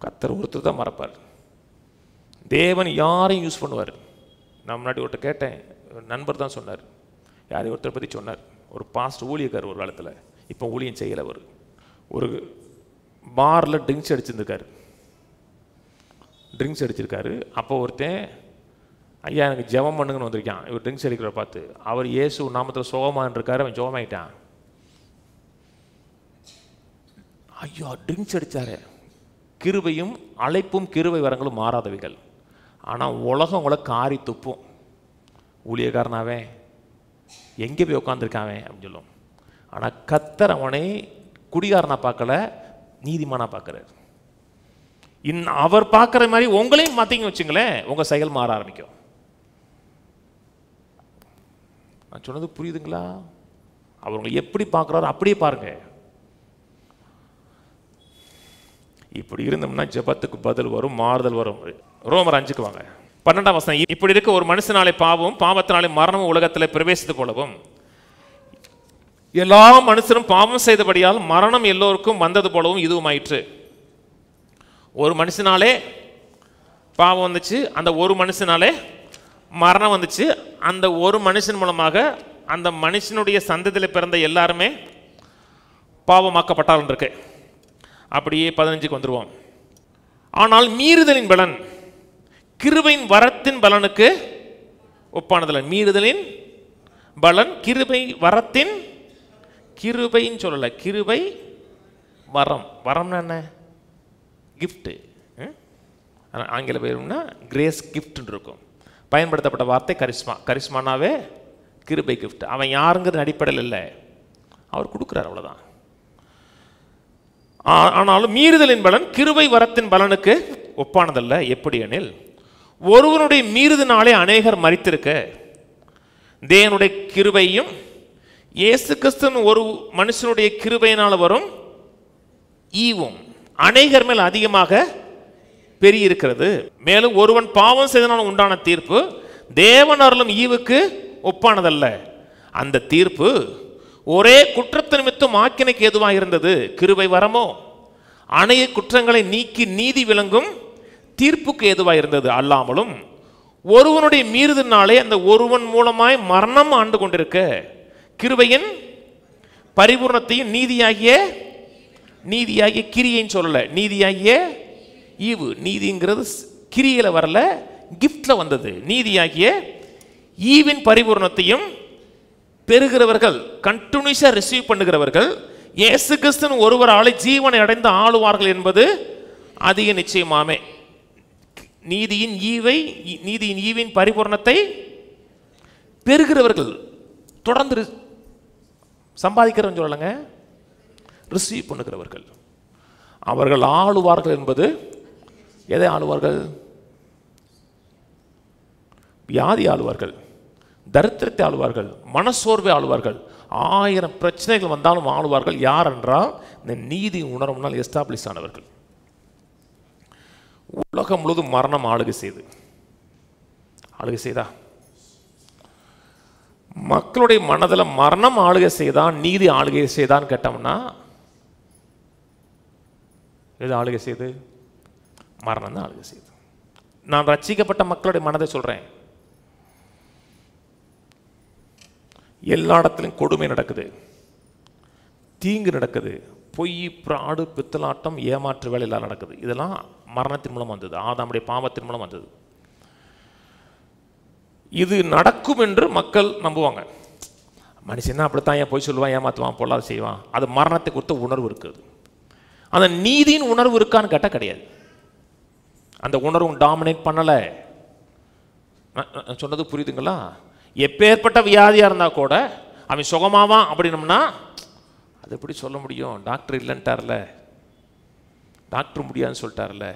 கர்த்தர் ஒருத்தர் தான் மறப்பார். தேவன் யாரையும் யூஸ் பண்ணுவார். நான் முன்னாடி ஒருத்தர் கேட்டேன், நண்பர் தான் சொன்னார், யாரையும் ஒருத்தர் பற்றி சொன்னார். ஒரு பாஸ்ட் ஊழியக்கார் ஒரு காலத்தில், இப்போ ஊழியம் செய்யலை. ஒரு பாரில் ட்ரிங்க்ஸ் அடிச்சிருக்காரு. அப்போ ஒருத்தன், ஐயா எனக்கு ஜெபம் பண்ணுங்கன்னு வந்திருக்கான். இவர் ட்ரிங்க்ஸ் அடிக்கிறத பார்த்து, அவர் இயேசு நாமத்தில் சுகமான் இருக்காரு, அவன் ஜெபமாயிட்டான். ஐயோ ட்ரிங்க்ஸ் அடித்தாரு. கிருபையும் அழைப்பும் கிருபை வரங்களும் மாறாதவைகள். ஆனால் உலகம் உங்களை காரி துப்பும். ஊழியக்காரனாவே எங்கே போய் உட்காந்துருக்காவே அப்படின்னு சொல்லும். ஆனால் கர்த்தர் அவனை குடிகாரனா பார்க்கல, நீதிமானா பார்க்குறார். அவர் பார்க்குற மாதிரி உங்களையும் மாற்றிங்க வச்சுங்களேன், உங்கள் செயல் மாற ஆரம்பிக்கும். நான் சொன்னது புரியுதுங்களா? அவர் உங்களை எப்படி பார்க்குறாரோ அப்படியே பாருங்க. இப்படி இருந்தோம்னா ஜெபத்துக்கு பதில் வரும், மாறுதல் வரும். ரோமர் 5க்கு வாங்க. 12ஆம் வசனம், இப்படி இருக்க ஒரு மனுஷனாலே பாவம், பாவத்தினாலே மரணம் உலகத்தில் பிரவேசித்து போலவும் எல்லா மனுஷரும் பாவம் செய்தபடியால் மரணம் எல்லோருக்கும் வந்தது போலவும் இதுவும் ஆயிற்று. ஒரு மனுஷனாலே பாவம் வந்துச்சு, அந்த ஒரு மனுஷனாலே மரணம் வந்துச்சு. அந்த ஒரு மனுஷன் மூலமாக அந்த மனுஷனுடைய சந்ததியில் பிறந்த எல்லாருமே பாவமாக்கப்பட்டால் இருக்கு. அப்படியே 15க்கு வந்துடுவோம். ஆனால் மீறுதலின் பலன் கிருபையின் வரத்தின் பலனுக்கு ஒப்பானதில்லை. மீறுதலின் பலன் கிருபை வரத்தின், கிருபைன்னு சொல்லலை, கிருபை வரம். வரம்னா என்ன? கிஃப்ட்டு. ஆங்கில பேருன்னா கிரேஸ் கிஃப்ட்னு இருக்கும். பயன்படுத்தப்பட்ட வார்த்தை கரிஸ்மா. கரிஸ்மானாவே கிருபை கிஃப்ட். அவன் யாருங்கிற அடிப்படையில் இல்லை, அவர் கொடுக்குறார், அவ்வளோதான். ஆனாலும் மீறுதலின் பலன் கிருபை வரத்தின் பலனுக்கு ஒப்பானதல்ல. எப்படி எனில், ஒருவனுடைய மீறுதனாலே அநேகர் மரித்திருக்க தேவனுடைய கிருபையும் இயேசு கிறிஸ்துவின் ஒரு மனுஷனுடைய கிருபையினால் வரும் ஈவும் அநேகர் மேல் அதிகமாக பெருகியிருக்கிறது. மேலும் ஒருவன் பாவம் செய்தனால் உண்டான தீர்ப்பு தேவன் அருளும் ஈவுக்கு ஒப்பானதல்ல. அந்த தீர்ப்பு ஒரே குற்றத்து நிமித்தம் ஆக்கினைக்கு ஏதுவாக இருந்தது. கிருபை வரமோ அநேக குற்றங்களை நீக்கி நீதி விளங்கும் தீர்ப்புக்கு ஏதுவாக இருந்தது. அல்லாமலும் ஒருவனுடைய மீறுதனாலே அந்த ஒருவன் மூலமாய் மரணம் ஆண்டு கொண்டிருக்க கிருபையின் பரிபூர்ணத்தையும் நீதியாகிய கிரியைன்னு சொல்லல, நீதியாகிய ஈவு. நீதிங்கிறது கிரியில வரல, கிஃப்ட்ல வந்தது. நீதியாகிய ஈவின் பரிபூர்ணத்தையும் பெறுகிறவர்கள், கண்டினியூஸா ரிசீவ் பண்ணுகிறவர்கள் இயேசு கிறிஸ்துவின் ஒருவராலே ஜீவனை அடைந்து ஆளுவார்கள் என்பது அதிக நிச்சயமாமே. நீதியின் ஈவின் பரிபூர்ணத்தை பெறுகிறவர்கள், தொடர்ந்து சம்பாதிக்கிறவன் சொல்லலைங்க, ரிசீவ் பண்ணுகிறவர்கள், அவர்கள் ஆளுவார்கள் என்பது. எதை ஆளுவார்கள்? வியாதி ஆளுவார்கள், தரித்திரத்தை ஆளுவார்கள், மனசோர்வை ஆளுவார்கள், 1000 பிரச்சனைகள் வந்தாலும் ஆளுவார்கள். யார் என்றால் இந்த நீதி உணர்வுனால் எஸ்டாப்ளிஷ் ஆனவர்கள். உலகம் முழுவதும் மரணம் ஆளுகை செய்தா மக்களுடைய மனதில் மரணம் ஆளுகை செய்தான், நீதி ஆளுகை செய்தான்னு கேட்டோம்னா எது ஆளுகை செய்து? மரணம் தான் ஆளுகை செய்து. நான் ரட்சிக்கப்பட்ட மக்களுடைய மனதை சொல்றேன். எல்லா இடத்துலையும் கொடுமை நடக்குது, தீங்கு நடக்குது, பொய், பிராடு, பித்தலாட்டம், ஏமாற்று வேலையெல்லாம் நடக்குது. இதெல்லாம் மரணத்தின் மூலம் வந்தது, ஆதாமுடைய பாவத்தின் மூலம் வந்தது. இது நடக்கும் என்று மக்கள் நம்புவாங்க. மனுஷன் அப்படித்தான் ஏன் பொய் சொல்லுவான், ஏமாற்றுவான், பொல்லாத செய்வான். அது மரணத்தை கொடுத்த உணர்வு இருக்குது. அந்த நீதியின் உணர்வு இருக்கான்னு கேட்டால் கிடையாது. அந்த உணர்வும் டாமினேட் பண்ணலை. சொன்னது புரியுதுங்களா? எப்பேற்பட்ட வியாதியாக இருந்தால் கூட அவன் சுகமாவான் அப்படின்னம்னா அது எப்படி சொல்ல முடியும்? டாக்டர் இல்லைன்ட்டார்ல, டாக்டர் முடியாதுன்னு சொல்லிட்டார்ல.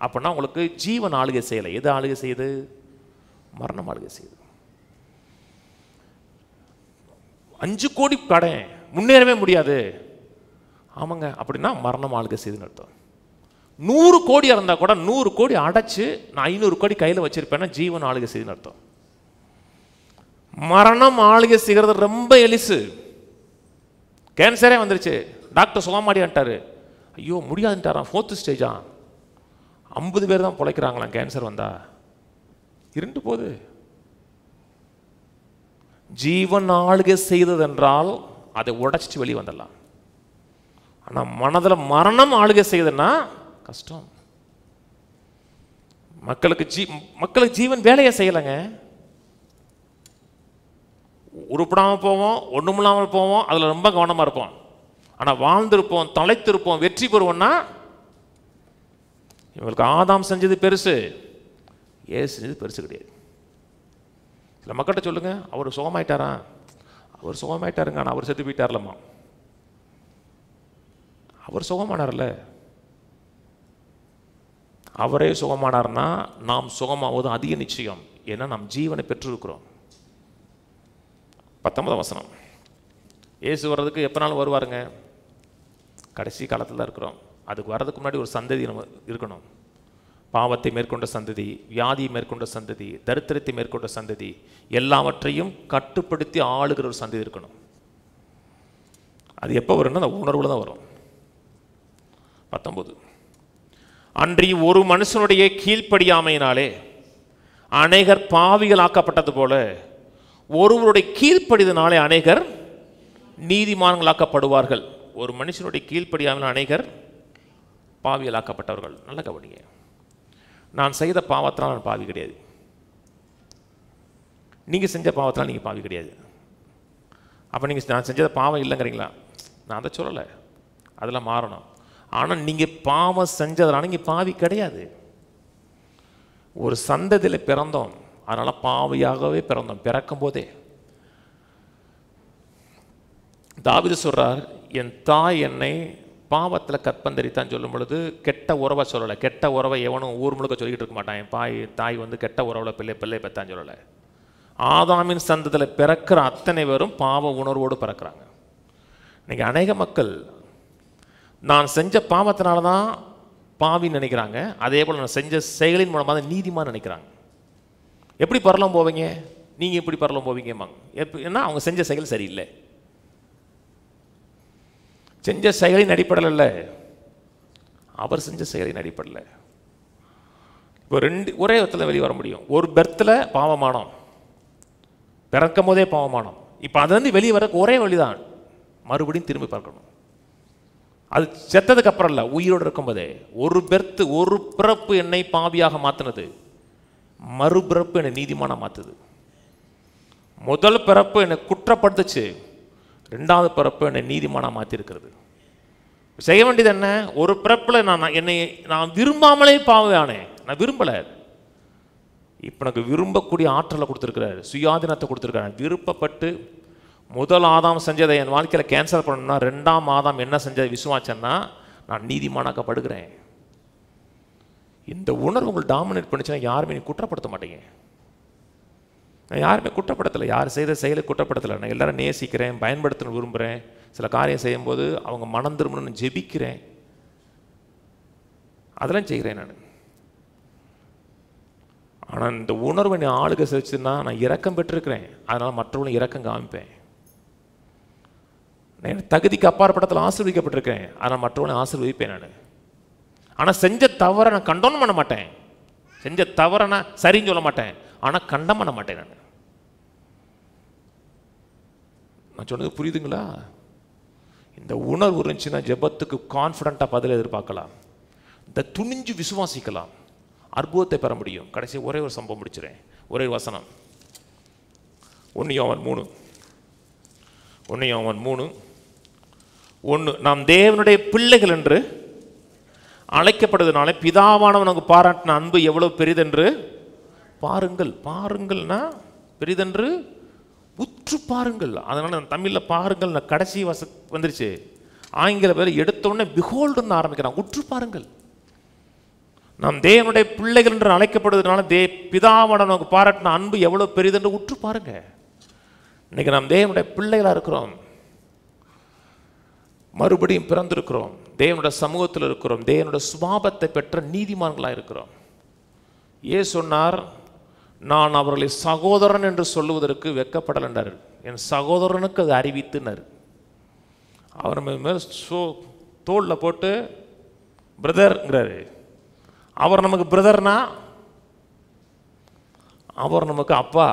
அப்படின்னா உங்களுக்கு ஜீவன் ஆளுகை செய்யலை. எது ஆளுகை செய்யுது? மரணம் ஆளுகை செய்யுது. 5 கோடி கடன், முன்னேறவே முடியாது. ஆமாங்க, அப்படின்னா மரணம் ஆளுகை செய்துன்னு அர்த்தம். 100 கோடி இருந்தால் கூட 100 கோடி அடைச்சு நான் 500 கோடி கையில் வச்சிருப்பேன்னா ஜீவன் ஆளுகை செய்துன்னு அர்த்தம். மரணம் ஆளுகை செய்கிறது ரொம்ப எலிசு. கேன்சரே வந்துருச்சு, டாக்டர் சுகமாடியான்ட்டாரு, ஐயோ முடியாதுன்ட்டாரான், 4th ஸ்டேஜா, 50 பேர் தான் பிழைக்கிறாங்களாம் கேன்சர் வந்தா. இருண்டு போகுது. ஜீவன் ஆளுகை செய்ததென்றால் அதை உடைச்சிட்டு வெளியே வந்துடலாம். ஆனால் மனதில் மரணம் ஆளுகை செய்யுதுன்னா கஷ்டம். மக்களுக்கு ஜீவன் வேலையை செய்யலைங்க. உருப்படாமல் போவோம், ஒன்றுமில்லாமல் போவோம், அதில் ரொம்ப கவனமாக இருப்போம். ஆனால் வாழ்ந்திருப்போம், தலைத்திருப்போம், வெற்றி பெறுவோம்னா இவங்களுக்கு ஆதாம் செஞ்சது பெருசு, ஏசு செஞ்சது பெருசு கிடையாது. சில மக்கள்கிட்ட சொல்லுங்க, அவர் சுகமாயிட்டாரா? அவர் சுகமாயிட்டாருங்க, ஆனால் அவர் செத்து போயிட்டார்லம்மா. அவர் சுகமானார்ல, அவரே சுகமானார்னா நாம் சுகமாவது அதிக நிச்சயம். ஏன்னா நாம் ஜீவனை பெற்றிருக்கிறோம். 19ஆம் வசனம், இயேசு வர்றதுக்கு எப்போனாலும் வருவாருங்க, கடைசி காலத்தில் தான் இருக்கிறோம். அதுக்கு வர்றதுக்கு முன்னாடி ஒரு சந்ததி நம்ம இருக்கணும். பாவத்தை மேற்கொண்ட சந்ததி, வியாதியை மேற்கொண்ட சந்ததி, தரித்திரத்தை மேற்கொண்ட சந்ததி, எல்லாவற்றையும் கட்டுப்படுத்தி ஆளுகிற ஒரு சந்ததி இருக்கணும். அது எப்போ வரும்னா அந்த உணர்வுல தான் வரும். 19 அன்றி ஒரு மனுஷனுடைய கீழ்ப்படியாமையினாலே அநேகர் பாவிகள் ஆக்கப்பட்டது போல ஒருவருடைய கீழ்ப்படிதனாலே அநேகர் நீதிமான்களாக்கப்படுவார்கள். ஒரு மனுஷனுடைய கீழ்ப்படியாமல் அநேகர் பாவிகள் ஆக்கப்பட்டவர்கள். நல்ல கவனிங்க, நான் செய்த பாவத்தினால் நான் பாவி கிடையாது. நீங்கள் செஞ்ச பாவத்தினால் நீங்கள் பாவி கிடையாது. அப்போ நீங்கள் நான் செஞ்சத பாவம் இல்லைங்கிறீங்களா? நான் அதை சொல்லலை, அதெல்லாம் மாறணும். ஆனால் நீங்கள் பாவம் செஞ்சதுனால நீங்கள் பாவி கிடையாது. ஒரு சந்ததியில் பிறந்தோம், அதனால் பாவியாகவே பிறந்தோம் பிறக்கும் போதே. தாவீது சொல்றார், என் தாய் என்னை பாவத்தில் கற்பந்தரித்தான் சொல்லும் பொழுது கெட்ட உறவை சொல்லலை. கெட்ட உறவை எவனும் ஊர் முழுக்க சொல்லிக்கிட்டு இருக்க மாட்டான். என் தாய் வந்து கெட்ட உறவில் பிள்ளை பெற்றான்னு சொல்லலை. ஆதாமின் சந்ததியில் பிறக்கிற அத்தனை பேரும் பாவ உணர்வோடு பிறக்கிறாங்க. இன்னைக்கு அநேக மக்கள் நான் செஞ்ச பாவத்தினால தான் பாவின்னு நினைக்கிறாங்க. அதே போல் நான் செஞ்ச செயலின் மூலமாக தான் நீதிமான்னு நினைக்கிறாங்க. எப்படி பரலோகம் போவீங்க? நீங்கள் எப்படி பரலோகம் போவீங்கம்மாங்க? ஏன்னா அவங்க செஞ்ச செயல் சரியில்லை. செஞ்ச செயலின் அடிப்படையில் இல்லை, அவர் செஞ்ச செயலின் அடிப்படையில். இப்போ ஒரே இடத்துல வெளியே வர முடியும். ஒரு பெர்த்தில் பாவமானோம், பிறக்கும் போதே பாவமானோம். இப்போ அதுலேருந்து வெளியே வர ஒரே வழிதான், மறுபடியும் திரும்பி பார்க்கணும். அது செத்ததுக்கு அப்புறம் இல்லை, உயிரோடு இருக்கும்போதே. ஒரு பெர்த்து, ஒரு பிறப்பு என்னை பாவியாக மாற்றினது, மறுபிறப்பு என்னை நீதிமான மாற்றுது. முதல் பிறப்பு என்னை குற்றப்படுத்துச்சு, ரெண்டாவது பிறப்பு என்னை நீதிமான மாற்றிருக்கிறது. செய்ய வேண்டியது என்ன? ஒரு பிறப்பில் நான் விரும்பாமலே பாவானே, நான் விரும்பலை. இப்போ எனக்கு விரும்பக்கூடிய ஆற்றலை கொடுத்துருக்கிறார், சுயாதீனத்தை கொடுத்துருக்காரு. விருப்பப்பட்டு முதல் ஆதாம் செஞ்சதை என் வாழ்க்கையில் கேன்சல் பண்ணணும்னா ரெண்டாம் ஆதாம் என்ன செஞ்சதை விசுவாச்சேன்னா நான் நீதிமானாக்கப்படுகிறேன். இந்த உணர்வு உங்களுக்கு டாமினேட் பண்ணிச்சுன்னா யாருமே நீ குற்றப்படுத்த மாட்டீங்க. நான் யாருமே குற்றப்படுத்தலை, யார் செய்த செயலை குற்றப்படுத்தலை. நான் எல்லாரும் நேசிக்கிறேன், பயன்படுத்தணும் விரும்புகிறேன். சில காரியம் செய்யும்போது அவங்க மனம் திரும்பணும்னு ஜெபிக்கிறேன், அதெல்லாம் செய்கிறேன் நான். ஆனால் இந்த உணர்வை நீ ஆளுக செலுச்சுன்னா நான் இரக்கம் பெற்றிருக்கிறேன், அதனால் மற்றவங்களும் இரக்கம் காமிப்பேன். நான் தகுதிக்கு அப்பாற்படத்தில் ஆசீர்வதிக்கப்பட்டிருக்கேன், அதனால் மற்றவங்களை ஆசீர்வதிப்பேன் நான். ஆனால் செஞ்ச தவறை நான் கண்டனம் பண்ண மாட்டேன், செஞ்ச தவறை நான் சரின்னு சொல்ல மாட்டேன், ஆனால் கண்டம் பண்ண மாட்டேன் நான் சொன்னது புரியுதுங்களா? இந்த உணர்வு இருந்துச்சுன்னா ஜெபத்துக்கு கான்ஃபிடண்ட்டாக பதில் எதிர்பார்க்கலாம், இந்த துணிஞ்சு விசுவாசிக்கலாம், அற்புதத்தை பெற முடியும். கடைசி ஒரே ஒரு சம்பவம் முடிச்சிடறேன், ஒரே வசனம். 1 யோவான் 3:1 நாம் தேவனுடைய பிள்ளைகள் என்று அழைக்கப்படுவதனால பிதாவானவன் நமக்கு பாராட்டின அன்பு எவ்வளவு பெரிதென்று பாருங்கள். பாருங்கள்னா பெரிதென்று உற்று பாருங்கள். அதனால தமிழில் பாருங்கள் கடைசி வந்துருச்சு. ஆங்கில பேர் எடுத்தோடனே பிஹோல்டுன்னு ஆரம்பிக்கிறான். உற்று பாருங்கள். நாம் தேவனுடைய பிள்ளைகள் என்று அழைக்கப்படுவதனால பிதாவானவன் நமக்கு பாராட்டின அன்பு எவ்வளவு பெரிதென்று உற்று பாருங்க. இன்னைக்கு நாம் தேவனுடைய பிள்ளைகளாக இருக்கிறோம், மறுபடியும் பிறந்திருக்கிறோம், தேவனுடைய சமூகத்தில் இருக்கிறோம், தேவனுடைய சுபாவத்தை பெற்ற நீதிமான்களாக இருக்கிறோம். ஏன் சொன்னார், நான் அவர்களை சகோதரன் என்று சொல்லுவதற்கு வெட்கப்படல் என்றார். என் சகோதரனுக்கு அது அறிவித்துனர். அவர் மேல் தோளில் போட்டு பிரதர்ங்கிறாரு. அவர் நமக்கு பிரதர்னா அவர் நமக்கு அப்பா.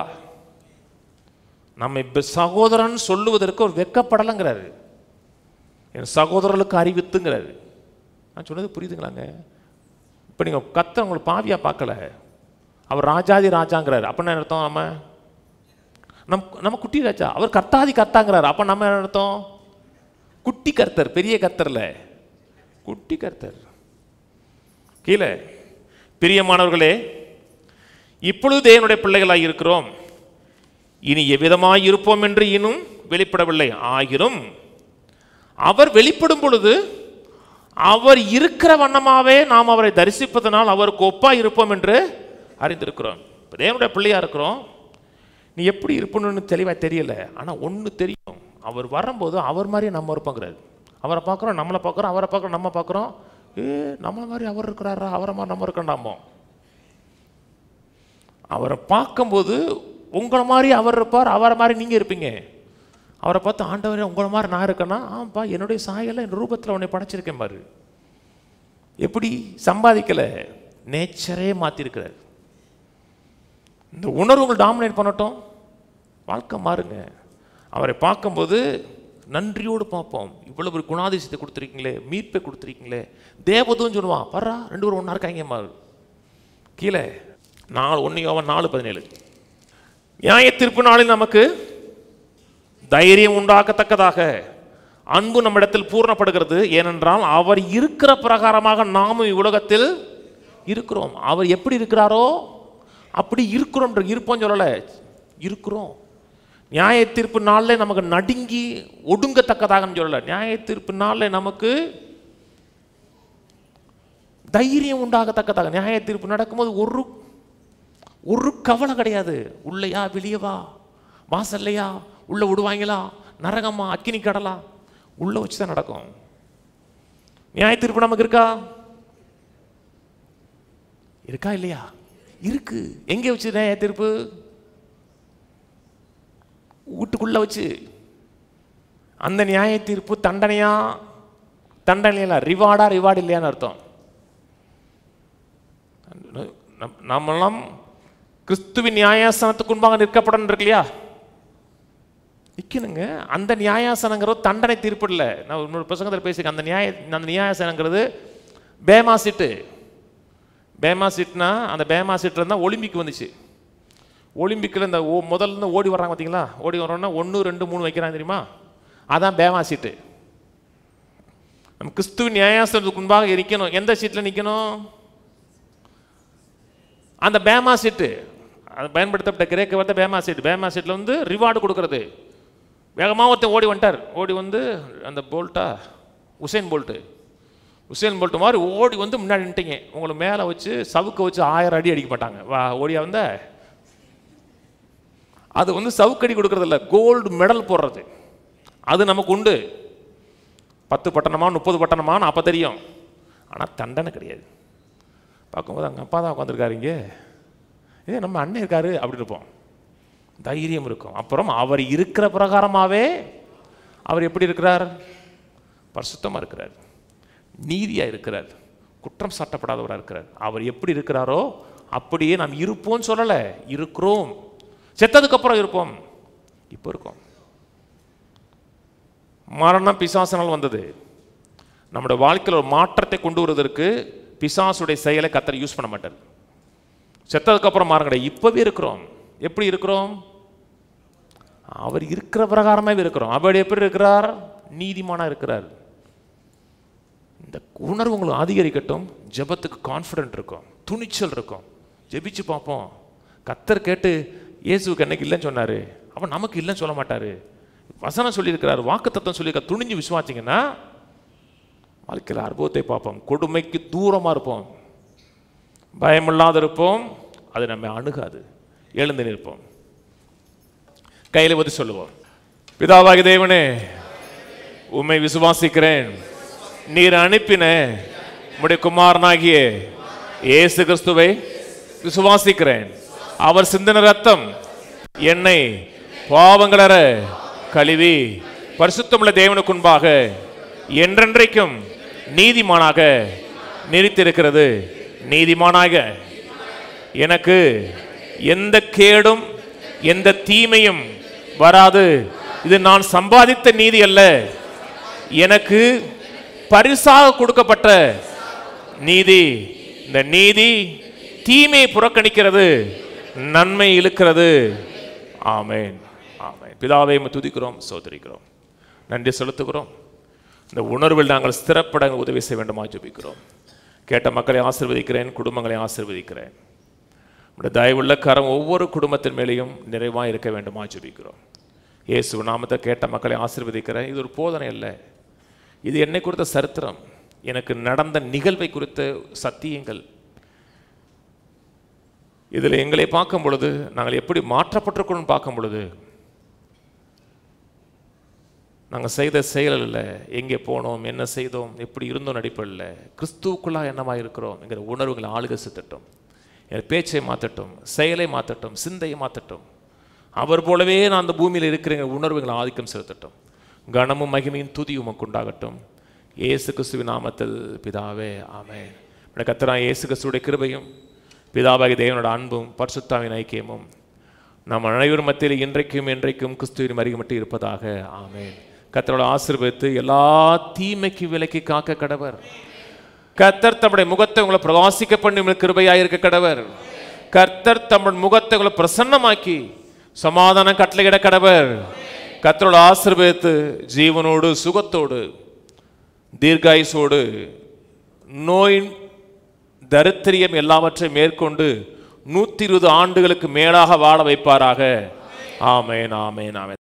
நம்ம சகோதரன் சொல்லுவதற்கு ஒரு வெட்கப்படலைங்கிறாரு. என் சகோதரர்களுக்கு அறிவித்துங்கிறாரு. நான் சொன்னது புரியுதுங்களாங்க? இப்போ நீங்கள் கர்த்தர் உங்களை பாவியாக பார்க்கல, அவர் ராஜாதி ராஜாங்கிறாரு. அப்போ என்ன அர்த்தம்? நம்ம குட்டி ராஜா, அவர் கர்த்தாதி கர்த்தாங்கிறாரு. அப்போ நம்ம என்ன அர்த்தம்? குட்டி கர்த்தர், பெரிய கர்த்தர்ல குட்டி கர்த்தர். கீழே பிரியமானவர்களே, இப்பொழுது தேவனுடைய பிள்ளைகளாக இருக்கிறோம், இனி எவ்விதமாய் இருப்போம் என்று இன்னும் வெளிப்படவில்லை. ஆகிலும் அவர் வெளிப்படும் பொழுது அவர் இருக்கிற வண்ணமாவே நாம் அவரை தரிசிப்பதனால் அவருக்கு ஒப்பா இருப்போம் என்று அறிந்திருக்கிறோம். இப்போ தேவனுடைய பிள்ளையா இருக்கிறோம், நீ எப்படி இருப்பணும்னு தெளிவாக தெரியல. ஆனால் ஒன்று தெரியும், அவர் வரும்போது அவர் மாதிரியே நம்ம இருப்போங்கிறாரு. அவரை பார்க்குறோம், நம்மளை பார்க்குறோம், அவரை பார்க்குறோம், நம்ம பார்க்குறோம், நம்மள மாதிரி அவர் இருக்கிறாரா, அவரை மாதிரி நம்ம இருக்கண்டாமோ. அவரை பார்க்கும்போது உங்களை மாதிரி அவர் இருப்பார், அவரை மாதிரி நீங்கள் இருப்பீங்க. அவரை பார்த்து ஆண்டவரே உங்களை மாதிரி நான் இருக்கேன்னா, ஆப்பா என்னுடைய சாயலை என் ரூபத்தில் உன்னை படைச்சிருக்கேன் பாரு. எப்படி சம்பாதிக்கலை, நேச்சரே மாற்றிருக்கிறார். இந்த உணர்வுகள் டாமினேட் பண்ணட்டும், வாழ்க்கை மாறுங்க. அவரை பார்க்கும்போது நன்றியோடு பார்ப்போம். இவ்வளவு ஒரு குணாதிசயத்தை கொடுத்துருக்கீங்களே, மீட்பை கொடுத்துருக்கீங்களே. தேவதூன்னு சொல்லுவான், வர்றா 2 பேரும் ஒன்றா இருக்காங்க மாறு. கீழே 1 யோவான் 4:17. நியாய தீர்ப்பு நாளில் நமக்கு தைரியம் உண்டாக்கத்தக்கதாக அன்பு நம்மிடத்தில் பூர்ணப்படுகிறது. ஏனென்றால் அவர் இருக்கிற பிரகாரமாக நாமும் உலகத்தில் இருக்கிறோம். அவர் எப்படி இருக்கிறாரோ அப்படி இருக்கிறோம். இருப்போம் சொல்லலை, இருக்கிறோம். நியாய தீர்ப்பு நாளில் நமக்கு நடுங்கி ஒடுங்கத்தக்கதாகன்னு சொல்லலை. நியாய தீர்ப்பு நாளில் நமக்கு தைரியம் உண்டாகத்தக்கதாக. நியாய தீர்ப்பு நடக்கும்போது ஒரு கவலை கிடையாது. உள்ளையா வெளியவா, வாசல்லையா, உள்ள விடுவாங்களா, நரகமா, அக்கினி கடலா, உள்ள வச்சுதான் நடக்கும். நியாய தீர்ப்பு நமக்கு இருக்கா இல்லையா? இருக்கு. எங்கே வச்சு நியாய தீர்ப்பு? வீட்டுக்குள்ள வச்சு. அந்த நியாய தீர்ப்பு தண்டனையா தண்டனையா, ரிவார்டு இல்லையான்னு அர்த்தம். நம்மளாம் கிறிஸ்துவின் நியாயாசனத்துக்கு முன்பாக நிற்கப்படணும் இருக்கு இல்லையா? நிற்கணுங்க. அந்த நியாயாசனங்கிறது தண்டனை தீர்ப்பு இல்லை. நான் இன்னொரு பிரசங்கத்தில் பேசியிருக்கேன். அந்த நியாயாசனங்கிறது பேமா சீட்னா, அந்த பேமா சீட்டில் இருந்தால் ஒலிம்பிக் வந்துச்சு. ஒலிம்பிக்கில் இந்த முதல்ல ஓடி வர்றாங்க பார்த்தீங்களா? ஓடி வர்றோன்னா 1, 2, 3 வைக்கிறாங்க தெரியுமா? அதான் பேமா சீட்டு. நம்ம கிறிஸ்துவின் நியாயாசனத்துக்கு முன்பாக நிற்கணும். எந்த சீட்டில் நிற்கணும்? அந்த பேமா சீட்டு. அது பயன்படுத்தப்பட்ட கிரேக்க வார்த்தை பேமா சீட்டு. பேமா சீட்டில் வந்து ரிவார்டு கொடுக்கறது. வேகமாக ஒருத்தன் ஓடி வந்துட்டார். ஓடி வந்து அந்த உசேன் போல்ட்டு மாதிரி ஓடி வந்து முன்னாடி நின்ட்டீங்க. உங்களை மேலே வச்சு சவுக்க வச்சு 1000 அடி அடிக்க மாட்டாங்க. ஓடியா வந்த அது வந்து சவுக்கடி கொடுக்கறது இல்லை, கோல்டு மெடல் போடுறது. அது நமக்கு உண்டு. 10 பட்டணமா 30 பட்டணமான்னு அப்போ தெரியும். ஆனால் தண்டனை கிடையாது. பார்க்கும்போது அங்கே அப்பா தான் உட்காந்துருக்காரு, இங்கே நம்ம அண்ணன் இருக்காரு அப்படின்னு இருப்போம். தைரியம் இருக்கும். அப்புறம் அவர் இருக்கிற பிரகாரமாகவே அவர் எப்படி இருக்கிறார்? பரிசுத்தமாக இருக்கிறார், நீதியாக இருக்கிறார், குற்றம் சாட்டப்படாதவராக இருக்கிறார். அவர் எப்படி இருக்கிறாரோ அப்படியே நாம் இருப்போம்னு சொல்லலை, இருக்கிறோம். செத்ததுக்கு அப்புறம் இருப்போம், இப்போ இருக்கோம். மரணம் பிசாசினால் வந்தது. நம்முடைய வாழ்க்கையில் ஒரு மாற்றத்தை கொண்டு வருவதற்கு பிசாசுடைய செயலை கர்த்தர் யூஸ் பண்ண மாட்டார். செத்ததுக்கு அப்புறம் மாறம் கிடையாது, இப்பவே இருக்கிறோம். எப்படி இருக்கிறோம்? அவர் இருக்கிற பிரகாரமே இருக்கிறோம். அவர் எப்படி இருக்கிறார்? நீதிமானா இருக்கிறார். இந்த உணர்வு உங்களுக்கு அதிகரிக்கட்டும். ஜெபத்துக்கு கான்ஃபிடென்ட் இருக்கும், துணிச்சல் இருக்கும். ஜெபிச்சு பார்ப்போம். கர்த்தர் கேட்டு இயேசுக்கு என்னைக்கு இல்லைன்னு சொன்னாரு, அப்ப நமக்கு இல்லைன்னு சொல்ல மாட்டாரு. வசனம் சொல்லியிருக்கிறார், வாக்குத்தத்தம் சொல்லியிருக்கார். துணிஞ்சு விசுவாசிங்கன்னா வாழ்க்கையில் அற்புதத்தை பார்ப்போம். கொடுமைக்கு தூரமாக இருப்போம், பயமில்லாத இருப்போம். அது நம்ம அணுகாது. எழுந்து நிற்போம், கையில் பற்றி சொல்லுவோம். பிதாவாகிய தேவனே, உம்மை விசுவாசிக்கிறேன். நீர் அனுப்பின உம்முடைய குமாரனாகிய இயேசு கிறிஸ்துவை விசுவாசிக்கிறேன். அவர் சிந்தின ரத்தம் என்னை பாவங்களற கழுவி பரிசுத்தமுள்ள தேவனுக்கு முன்பாக என்றென்றைக்கும் நீதிமானாக நிறுத்தியிருக்கிறது. நீதிமானாக எனக்கு எந்த கேடும் எந்த தீமையும் வராது. இது நான் சம்பாதித்த நீதி அல்ல, எனக்கு பரிசாக கொடுக்கப்பட்ட நீதி. இந்த நீதி தீமையை புறக்கணிக்கிறது, நன்மை இழுக்கிறது. ஆமென், ஆமென். பிதாவை துதிக்கிறோம், சோதரிக்கிறோம், நன்றி செலுத்துகிறோம். இந்த உணர்வில் நாங்கள் ஸ்திரப்பட உதவி செய்ய வேண்டுமா ஜெபிக்கிறோம். கேட்ட மக்களை ஆசீர்வதிக்கிறேன், குடும்பங்களை ஆசீர்வதிக்கிறேன். உடைய தயவுள்ள கரம் ஒவ்வொரு குடும்பத்தின் மேலேயும் நிறைவாக இருக்க வேண்டுமா ஜெபிக்கிறோம். இயேசு நாமத்தை கேட்ட மக்களை ஆசீர்வதிக்கிறேன். இது ஒரு போதனை இல்லை, இது என்னை குறித்த சரித்திரம், எனக்கு நடந்த நிகழ்வை குறித்த சத்தியங்கள். இதில் எங்களை பார்க்கும் பொழுது நாங்கள் எப்படி மாற்றப்பட்டிருக்கணும்னு பார்க்கும் பொழுது நாங்கள் செய்த செயல் இல்லை, எங்கே போனோம், என்ன செய்தோம், எப்படி இருந்தோம் அடிப்படையில் கிறிஸ்துவுக்குள்ளாக என்னமாக இருக்கிறோம் என்கிற உணர்வுகளை ஆளுகை செலுத்தட்டும். என் பேச்சை மாற்றட்டும், செயலை மாற்றட்டும், சிந்தையை மாற்றட்டும். அவர் போலவே நான் அந்த பூமியில் இருக்கிற உணர்வுகளை ஆதிக்கம் செலுத்தட்டும். கனமும் மகிமையும் துதியும் உமக்கு உண்டாகட்டும். இயேசு கிறிஸ்துவின் நாமத்தில் பிதாவே, ஆமென். கர்த்தராகிய இயேசு கிறிஸ்துவுடைய கிருபையும் பிதாவாகிய தேவனோட அன்பும் பரிசுத்தாவின் ஐக்கியமும் நாம் அனைவரும் மத்தியில் இன்றைக்கும் என்றைக்கும் கிறிஸ்துவின் மரிகை மட்டும் இருப்பதாக. ஆமென். கர்த்தரோட ஆசீர்வதித்து எல்லா தீமைக்கு விலக்கி காக்க கடவர். கர்த்தர் தம்முடைய முகத்தை உங்களை பிரகாசிக்க பண்ணி உங்களுக்கு கிருபையாயிருக்க கடவர். கர்த்தர் தம்முடைய முகத்தை உங்களை பிரசன்னமாக்கி சமாதானம் கட்டளையிட கடவர். கர்த்தரோட ஆசீர்வதித்து ஜீவனோடு சுகத்தோடு தீர்காயுசோடு நோய் தரித்திரியம் எல்லாவற்றையும் மேற்கொண்டு 120 ஆண்டுகளுக்கு மேலாக வாழ வைப்பாராக. ஆமென், ஆமென், ஆமென்.